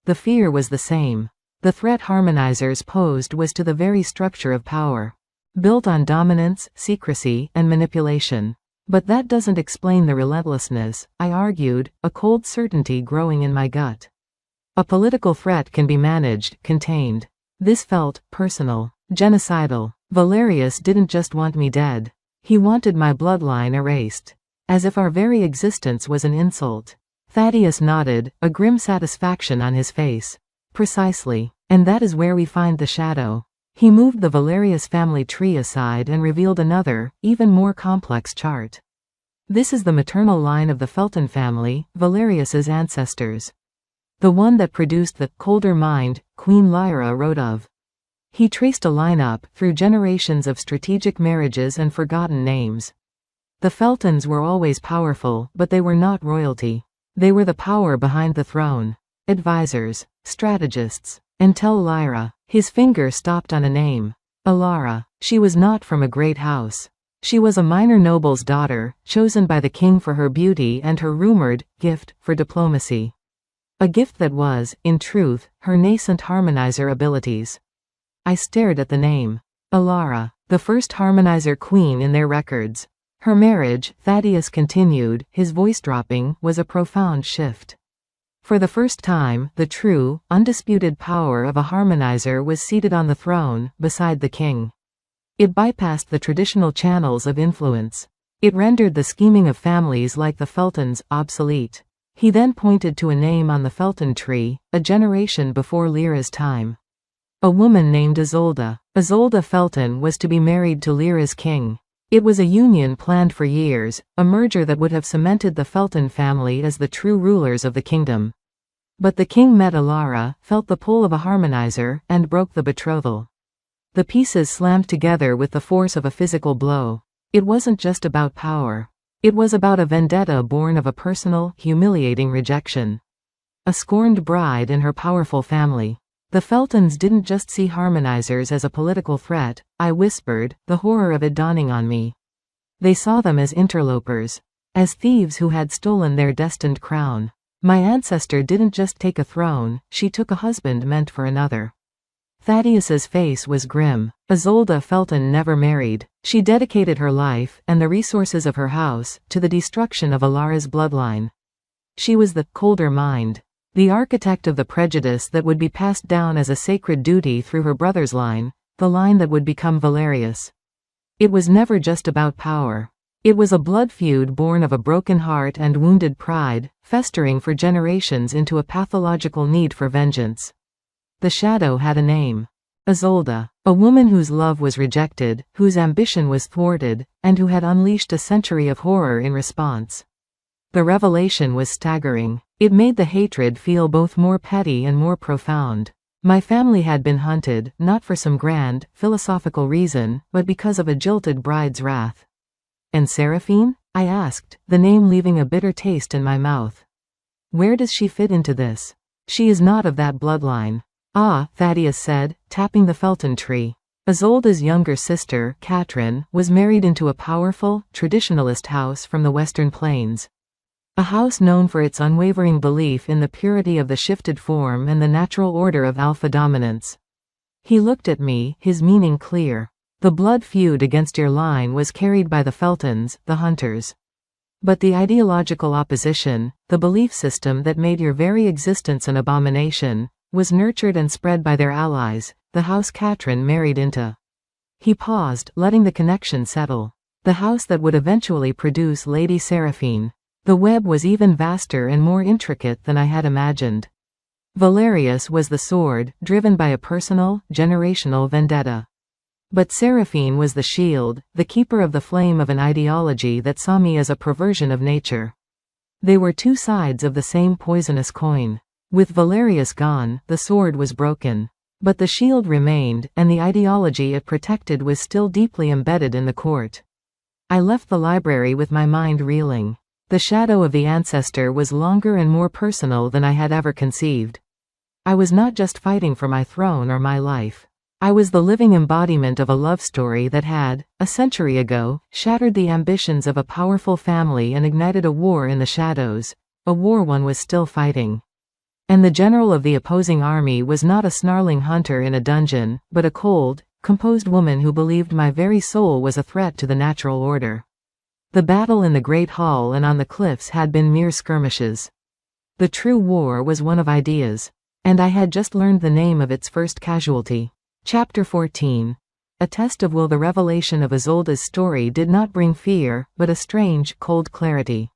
The fear was the same. The threat harmonizers posed was to the very structure of power. Built on dominance, secrecy, and manipulation. "But that doesn't explain the relentlessness," I argued, a cold certainty growing in my gut. "A political threat can be managed, contained." This felt personal, genocidal. Valerius didn't just want me dead. He wanted my bloodline erased. As if our very existence was an insult. Thaddeus nodded, a grim satisfaction on his face. "Precisely. And that is where we find the shadow." He moved the Valerius family tree aside and revealed another, even more complex chart. "This is the maternal line of the Felton family, Valerius's ancestors. The one that produced the colder mind Queen Lyra wrote of." He traced a line up through generations of strategic marriages and forgotten names. The Feltons were always powerful, but they were not royalty. They were the power behind the throne. Advisors, strategists. Until Lyra. His finger stopped on a name. Alara. She was not from a great house. She was a minor noble's daughter, chosen by the king for her beauty and her rumored gift for diplomacy. A gift that was, in truth, her nascent harmonizer abilities. I stared at the name. Alara, the first harmonizer queen in their records. Her marriage, Thaddeus continued, his voice dropping, was a profound shift. For the first time, the true, undisputed power of a harmonizer was seated on the throne, beside the king. It bypassed the traditional channels of influence. It rendered the scheming of families like the Feltons obsolete. He then pointed to a name on the Felton tree, a generation before Lyra's time. A woman named Isolde. Isolde Felton was to be married to Lyra's king. It was a union planned for years, a merger that would have cemented the Felton family as the true rulers of the kingdom. But the king met Alara, felt the pull of a harmonizer, and broke the betrothal. The pieces slammed together with the force of a physical blow. It wasn't just about power. It was about a vendetta born of a personal, humiliating rejection. A scorned bride and her powerful family. The Feltons didn't just see harmonizers as a political threat, I whispered, the horror of it dawning on me. They saw them as interlopers. As thieves who had stolen their destined crown. My ancestor didn't just take a throne, she took a husband meant for another. Thaddeus's face was grim. Isolde Felton never married. She dedicated her life, and the resources of her house, to the destruction of Alara's bloodline. She was the colder mind. The architect of the prejudice that would be passed down as a sacred duty through her brother's line, the line that would become Valerius. It was never just about power. It was a blood feud born of a broken heart and wounded pride, festering for generations into a pathological need for vengeance. The shadow had a name. Isolde, a woman whose love was rejected, whose ambition was thwarted, and who had unleashed a century of horror in response. The revelation was staggering. It made the hatred feel both more petty and more profound. My family had been hunted, not for some grand, philosophical reason, but because of a jilted bride's wrath. And Seraphine? I asked, the name leaving a bitter taste in my mouth. Where does she fit into this? She is not of that bloodline. Ah, Thaddeus said, tapping the Felton tree. Isolde's younger sister, Katrin, was married into a powerful, traditionalist house from the Western Plains. A house known for its unwavering belief in the purity of the shifted form and the natural order of alpha dominance. He looked at me, his meaning clear. The blood feud against your line was carried by the Feltons, the hunters. But the ideological opposition, the belief system that made your very existence an abomination, was nurtured and spread by their allies, the house Katrin married into. He paused, letting the connection settle. The house that would eventually produce Lady Seraphine. The web was even vaster and more intricate than I had imagined. Valerius was the sword, driven by a personal, generational vendetta. But Seraphine was the shield, the keeper of the flame of an ideology that saw me as a perversion of nature. They were two sides of the same poisonous coin. With Valerius gone, the sword was broken. But the shield remained, and the ideology it protected was still deeply embedded in the court. I left the library with my mind reeling. The shadow of the ancestor was longer and more personal than I had ever conceived. I was not just fighting for my throne or my life. I was the living embodiment of a love story that had, a century ago, shattered the ambitions of a powerful family and ignited a war in the shadows, a war one was still fighting. And the general of the opposing army was not a snarling hunter in a dungeon, but a cold, composed woman who believed my very soul was a threat to the natural order. The battle in the Great Hall and on the cliffs had been mere skirmishes. The true war was one of ideas. And I had just learned the name of its first casualty. Chapter 14. A test of will. The revelation of Isolde's story did not bring fear, but a strange, cold clarity.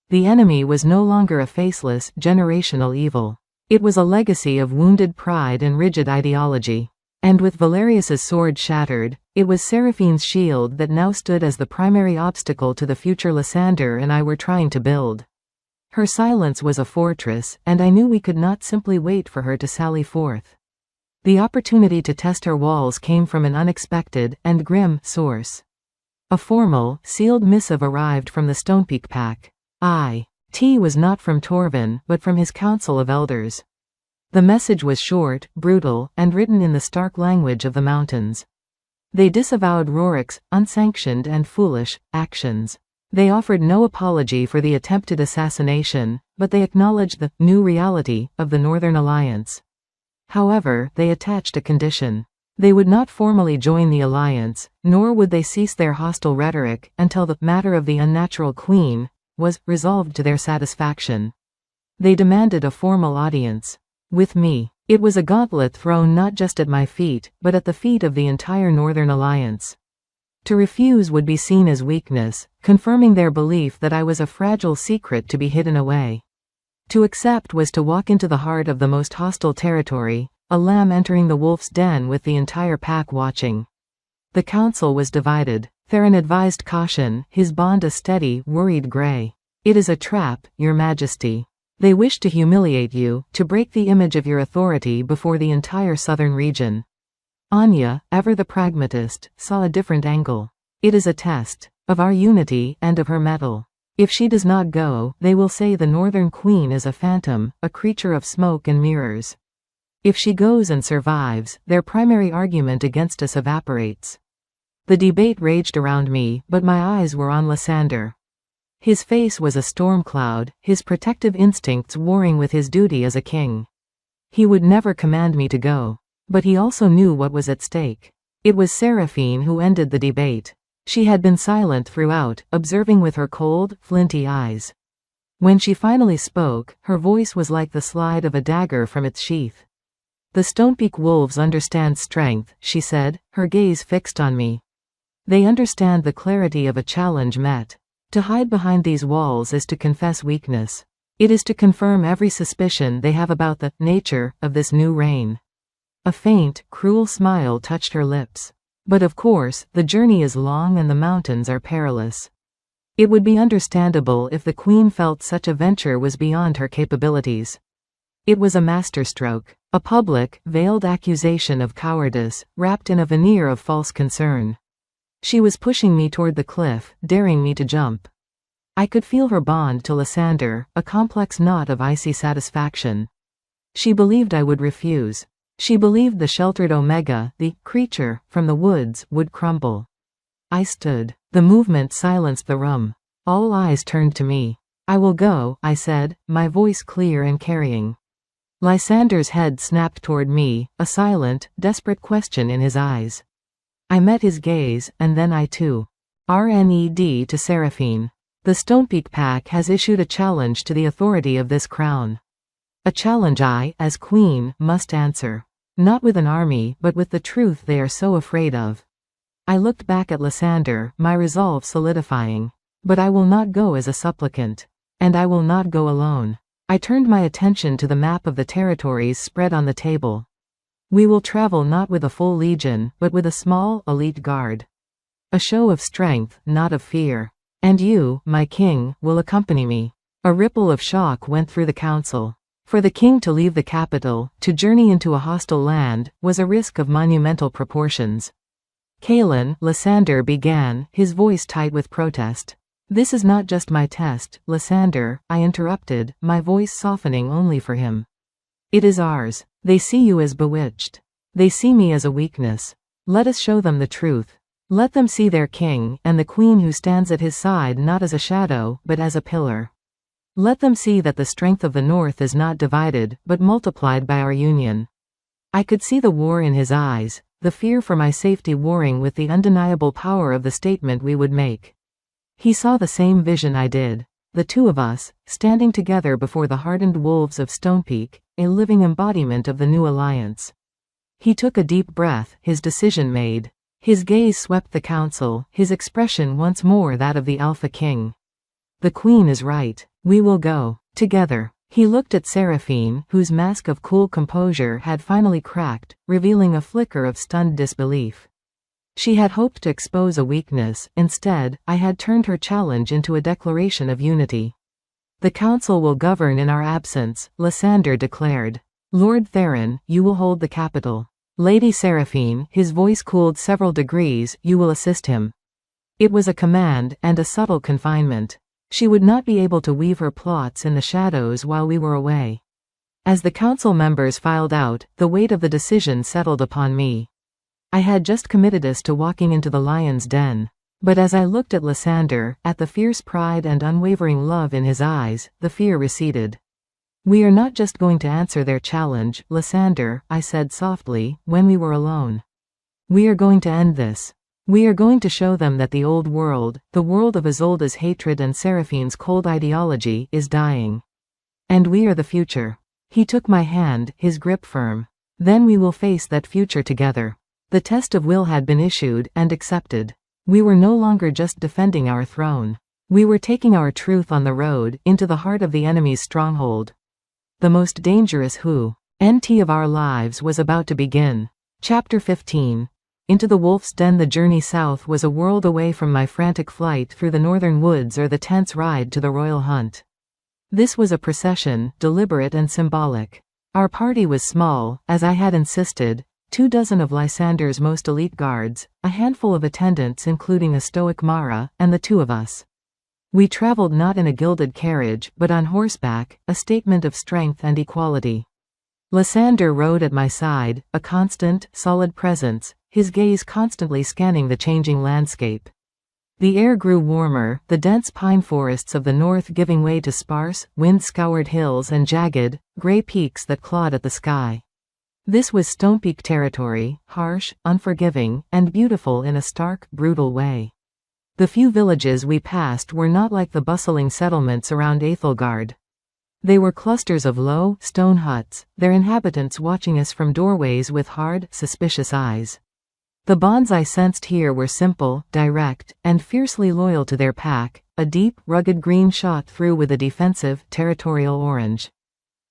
The enemy was no longer a faceless, generational evil. It was a legacy of wounded pride and rigid ideology. And with Valerius's sword shattered, it was Seraphine's shield that now stood as the primary obstacle to the future Lysander and I were trying to build. Her silence was a fortress, and I knew we could not simply wait for her to sally forth. The opportunity to test her walls came from an unexpected, and grim, source. A formal, sealed missive arrived from the Stonepeak Pack. It was not from Torvin, but from his council of elders. The message was short, brutal, and written in the stark language of the mountains. They disavowed Rorik's unsanctioned and foolish actions. They offered no apology for the attempted assassination, but they acknowledged the new reality of the Northern Alliance. However, they attached a condition. They would not formally join the alliance, nor would they cease their hostile rhetoric until the matter of the unnatural queen was resolved to their satisfaction. They demanded a formal audience with me. It was a gauntlet thrown not just at my feet, but at the feet of the entire Northern Alliance. To refuse would be seen as weakness, confirming their belief that I was a fragile secret to be hidden away. To accept was to walk into the heart of the most hostile territory, a lamb entering the wolf's den with the entire pack watching. The council was divided. Theron advised caution, his bond a steady, worried gray. "It is a trap, Your Majesty. They wish to humiliate you, to break the image of your authority before the entire southern region." Anya, ever the pragmatist, saw a different angle. "It is a test of our unity and of her mettle. If she does not go, they will say the Northern Queen is a phantom, a creature of smoke and mirrors. If she goes and survives, their primary argument against us evaporates." The debate raged around me, but my eyes were on Lysander. His face was a storm cloud, his protective instincts warring with his duty as a king. He would never command me to go. But he also knew what was at stake. It was Seraphine who ended the debate. She had been silent throughout, observing with her cold, flinty eyes. When she finally spoke, her voice was like the slide of a dagger from its sheath. "The Stonepeak wolves understand strength," she said, her gaze fixed on me. "They understand the clarity of a challenge met. To hide behind these walls is to confess weakness. It is to confirm every suspicion they have about the nature of this new reign." A faint, cruel smile touched her lips. "But of course, the journey is long and the mountains are perilous. It would be understandable if the Queen felt such a venture was beyond her capabilities." It was a masterstroke, a public, veiled accusation of cowardice, wrapped in a veneer of false concern. She was pushing me toward the cliff, daring me to jump. I could feel her bond to Lysander, a complex knot of icy satisfaction. She believed I would refuse. She believed the sheltered Omega, the creature from the woods, would crumble. I stood. The movement silenced the room. All eyes turned to me. "I will go," I said, my voice clear and carrying. Lysander's head snapped toward me, a silent, desperate question in his eyes. I met his gaze, and then I too. RNED to Seraphine. "The Stonepeak Pack has issued a challenge to the authority of this crown. A challenge I, as queen, must answer. Not with an army, but with the truth they are so afraid of." I looked back at Lysander, my resolve solidifying. "But I will not go as a supplicant. And I will not go alone." I turned my attention to the map of the territories spread on the table. "We will travel not with a full legion, but with a small, elite guard. A show of strength, not of fear. And you, my king, will accompany me." A ripple of shock went through the council. For the king to leave the capital, to journey into a hostile land, was a risk of monumental proportions. "Kaelin," Lysander began, his voice tight with protest. "This is not just my test, Lysander," I interrupted, my voice softening only for him. "It is ours. They see you as bewitched. They see me as a weakness. Let us show them the truth. Let them see their king, and the queen who stands at his side not as a shadow, but as a pillar. Let them see that the strength of the North is not divided, but multiplied by our union." I could see the war in his eyes, the fear for my safety warring with the undeniable power of the statement we would make. He saw the same vision I did. The two of us, standing together before the hardened wolves of Stonepeak, a living embodiment of the new alliance. He took a deep breath, his decision made. His gaze swept the council, his expression once more that of the Alpha King. "The Queen is right. We will go. Together." He looked at Seraphine, whose mask of cool composure had finally cracked, revealing a flicker of stunned disbelief. She had hoped to expose a weakness, instead, I had turned her challenge into a declaration of unity. "The council will govern in our absence," Lysander declared. "Lord Theron, you will hold the capital. Lady Seraphine," his voice cooled several degrees, "you will assist him." It was a command, and a subtle confinement. She would not be able to weave her plots in the shadows while we were away. As the council members filed out, the weight of the decision settled upon me. I had just committed us to walking into the lion's den. But as I looked at Lysander, at the fierce pride and unwavering love in his eyes, the fear receded. "We are not just going to answer their challenge, Lysander," I said softly, when we were alone. "We are going to end this. We are going to show them that the old world, the world of Isolde's hatred and Seraphine's cold ideology, is dying. And we are the future." He took my hand, his grip firm. "Then we will face that future together." The test of will had been issued, and accepted. We were no longer just defending our throne. We were taking our truth on the road, into the heart of the enemy's stronghold. The most dangerous NT of our lives was about to begin. Chapter 15. Into the wolf's den. The journey south was a world away from my frantic flight through the northern woods or the tense ride to the royal hunt. This was a procession, deliberate and symbolic. Our party was small, as I had insisted, 24 of Lysander's most elite guards, a handful of attendants including a stoic Mara, and the two of us. We traveled not in a gilded carriage, but on horseback, a statement of strength and equality. Lysander rode at my side, a constant, solid presence, his gaze constantly scanning the changing landscape. The air grew warmer, the dense pine forests of the north giving way to sparse, wind-scoured hills and jagged, gray peaks that clawed at the sky. This was Stonepeak territory, harsh, unforgiving, and beautiful in a stark, brutal way. The few villages we passed were not like the bustling settlements around Aethelgard. They were clusters of low, stone huts, their inhabitants watching us from doorways with hard, suspicious eyes. The bonds I sensed here were simple, direct, and fiercely loyal to their pack, a deep, rugged green shot through with a defensive, territorial orange.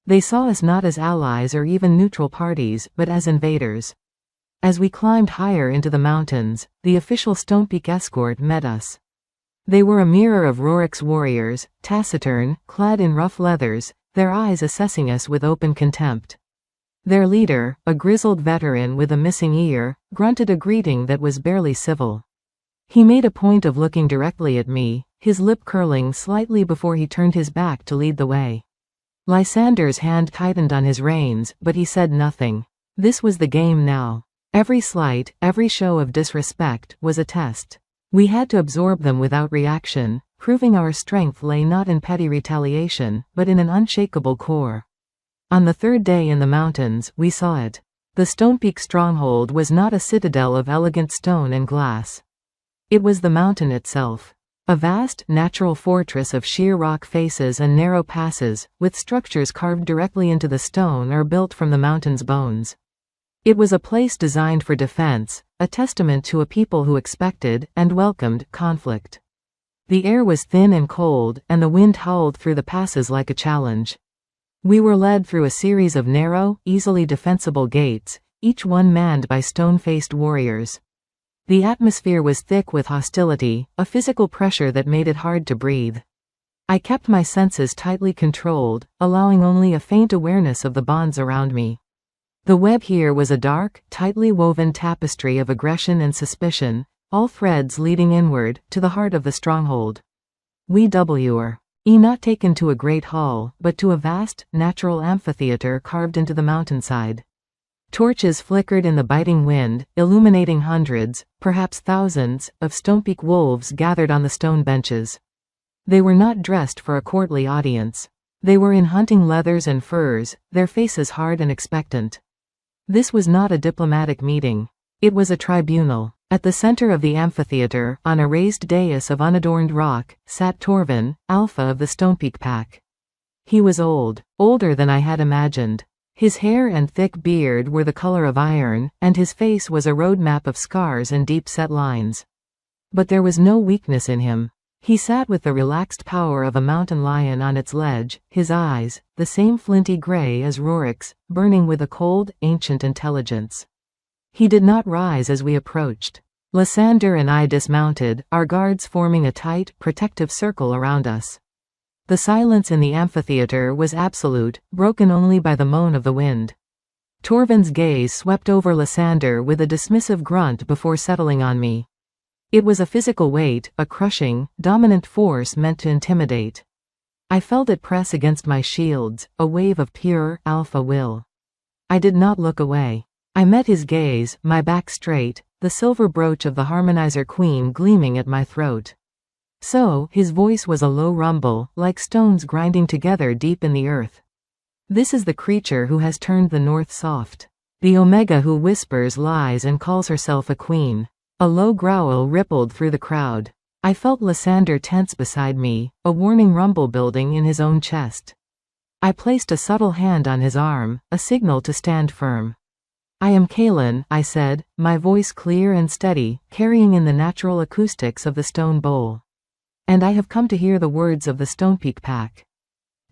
They saw us not as allies or even neutral parties, but as invaders. As we climbed higher into the mountains, the official Stonepeak escort met us. They were a mirror of Rorik's warriors, taciturn, clad in rough leathers, their eyes assessing us with open contempt. Their leader, a grizzled veteran with a missing ear, grunted a greeting that was barely civil. He made a point of looking directly at me, his lip curling slightly before he turned his back to lead the way. Lysander's hand tightened on his reins, but he said nothing. This was the game now. Every slight, every show of disrespect, was a test. We had to absorb them without reaction, proving our strength lay not in petty retaliation, but in an unshakable core. On the third day in the mountains, we saw it. The Stonepeak stronghold was not a citadel of elegant stone and glass. It was the mountain itself. A vast, natural fortress of sheer rock faces and narrow passes, with structures carved directly into the stone or built from the mountain's bones. It was a place designed for defense, a testament to a people who expected, and welcomed, conflict. The air was thin and cold, and the wind howled through the passes like a challenge. We were led through a series of narrow, easily defensible gates, each one manned by stone-faced warriors. The atmosphere was thick with hostility, a physical pressure that made it hard to breathe. I kept my senses tightly controlled, allowing only a faint awareness of the bonds around me. The web here was a dark, tightly woven tapestry of aggression and suspicion, all threads leading inward, to the heart of the stronghold. We were not taken to a great hall, but to a vast, natural amphitheater carved into the mountainside. Torches flickered in the biting wind, illuminating hundreds, perhaps thousands, of Stonepeak wolves gathered on the stone benches. They were not dressed for a courtly audience. They were in hunting leathers and furs, their faces hard and expectant. This was not a diplomatic meeting. It was a tribunal. At the center of the amphitheater, on a raised dais of unadorned rock, sat Torvin, Alpha of the Stonepeak pack. He was old, older than I had imagined. His hair and thick beard were the color of iron, and his face was a roadmap of scars and deep-set lines. But there was no weakness in him. He sat with the relaxed power of a mountain lion on its ledge, his eyes, the same flinty gray as Rorik's, burning with a cold, ancient intelligence. He did not rise as we approached. Lysander and I dismounted, our guards forming a tight, protective circle around us. The silence in the amphitheater was absolute, broken only by the moan of the wind. Torvin's gaze swept over Lysander with a dismissive grunt before settling on me. It was a physical weight, a crushing, dominant force meant to intimidate. I felt it press against my shields, a wave of pure, alpha will. I did not look away. I met his gaze, my back straight, the silver brooch of the harmonizer queen gleaming at my throat. So, his voice was a low rumble, like stones grinding together deep in the earth. This is the creature who has turned the north soft. The Omega who whispers lies and calls herself a queen. A low growl rippled through the crowd. I felt Lysander tense beside me, a warning rumble building in his own chest. I placed a subtle hand on his arm, a signal to stand firm. I am Kaelin, I said, my voice clear and steady, carrying in the natural acoustics of the stone bowl. And I have come to hear the words of the Stonepeak Pack.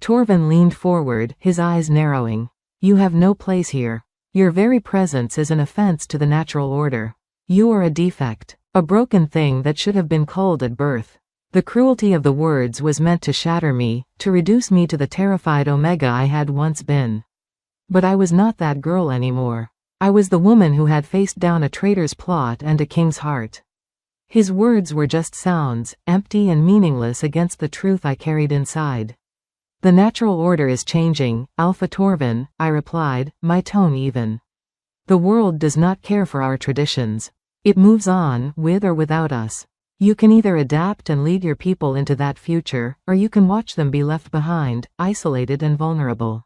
Torvin leaned forward, his eyes narrowing. You have no place here. Your very presence is an offense to the natural order. You are a defect, a broken thing that should have been culled at birth. The cruelty of the words was meant to shatter me, to reduce me to the terrified Omega I had once been. But I was not that girl anymore. I was the woman who had faced down a traitor's plot and a king's heart. His words were just sounds, empty and meaningless against the truth I carried inside. The natural order is changing, Alpha Torvin, I replied, my tone even. The world does not care for our traditions. It moves on, with or without us. You can either adapt and lead your people into that future, or you can watch them be left behind, isolated and vulnerable.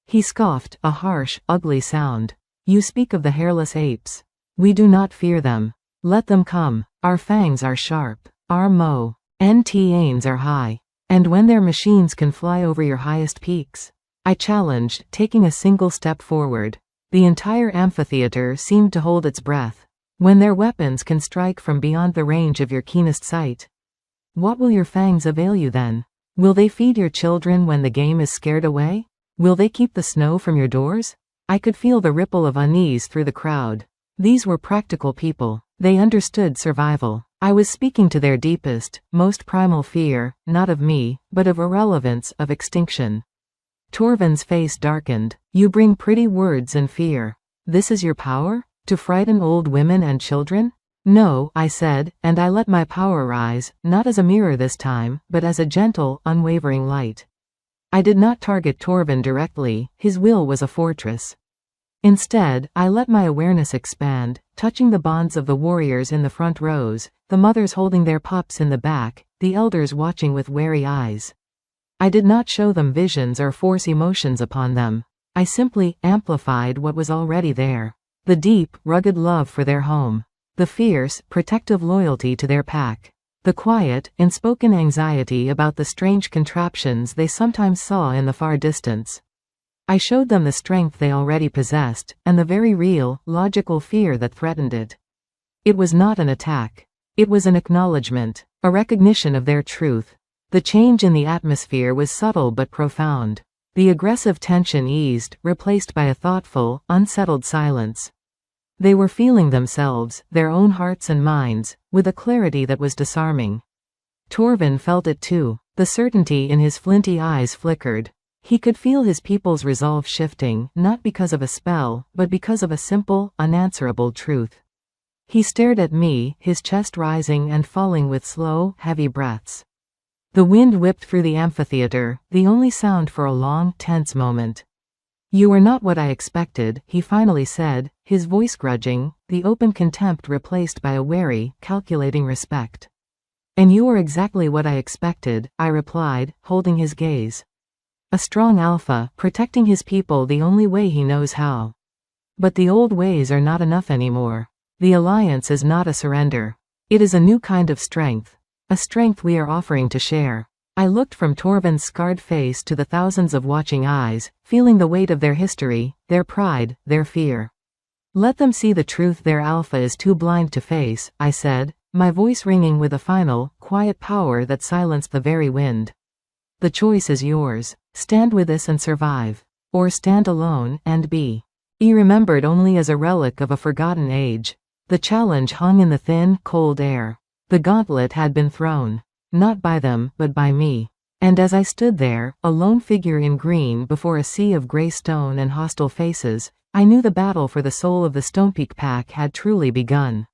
He scoffed, a harsh, ugly sound. You speak of the hairless apes. We do not fear them. Let them come. Our fangs are sharp. Our NTAs are high. And when their machines can fly over your highest peaks? I challenged, taking a single step forward. The entire amphitheater seemed to hold its breath. When their weapons can strike from beyond the range of your keenest sight? What will your fangs avail you then? Will they feed your children when the game is scared away? Will they keep the snow from your doors? I could feel the ripple of unease through the crowd. These were practical people. They understood survival. I was speaking to their deepest, most primal fear, not of me, but of irrelevance, of extinction. Torvin's face darkened. You bring pretty words and fear. This is your power? To frighten old women and children? No, I said, and I let my power rise, not as a mirror this time, but as a gentle, unwavering light. I did not target Torvin directly, his will was a fortress. Instead, I let my awareness expand, touching the bonds of the warriors in the front rows, the mothers holding their pups in the back, the elders watching with wary eyes. I did not show them visions or force emotions upon them. I simply amplified what was already there. The deep, rugged love for their home. The fierce, protective loyalty to their pack. The quiet, unspoken anxiety about the strange contraptions they sometimes saw in the far distance. I showed them the strength they already possessed, and the very real, logical fear that threatened it. It was not an attack. It was an acknowledgement, a recognition of their truth. The change in the atmosphere was subtle but profound. The aggressive tension eased, replaced by a thoughtful, unsettled silence. They were feeling themselves, their own hearts and minds, with a clarity that was disarming. Torvin felt it too. The certainty in his flinty eyes flickered. He could feel his people's resolve shifting, not because of a spell, but because of a simple, unanswerable truth. He stared at me, his chest rising and falling with slow, heavy breaths. The wind whipped through the amphitheater, the only sound for a long, tense moment. You are not what I expected, he finally said, his voice grudging, the open contempt replaced by a wary, calculating respect. And you are exactly what I expected, I replied, holding his gaze. A strong alpha, protecting his people the only way he knows how. But the old ways are not enough anymore. The alliance is not a surrender. It is a new kind of strength. A strength we are offering to share. I looked from Torvin's scarred face to the thousands of watching eyes, feeling the weight of their history, their pride, their fear. Let them see the truth their alpha is too blind to face, I said, my voice ringing with a final, quiet power that silenced the very wind. The choice is yours. Stand with us and survive. Or stand alone, and be remembered only as a relic of a forgotten age. The challenge hung in the thin, cold air. The gauntlet had been thrown. Not by them, but by me. And as I stood there, a lone figure in green before a sea of grey stone and hostile faces, I knew the battle for the soul of the Stonepeak Pack had truly begun.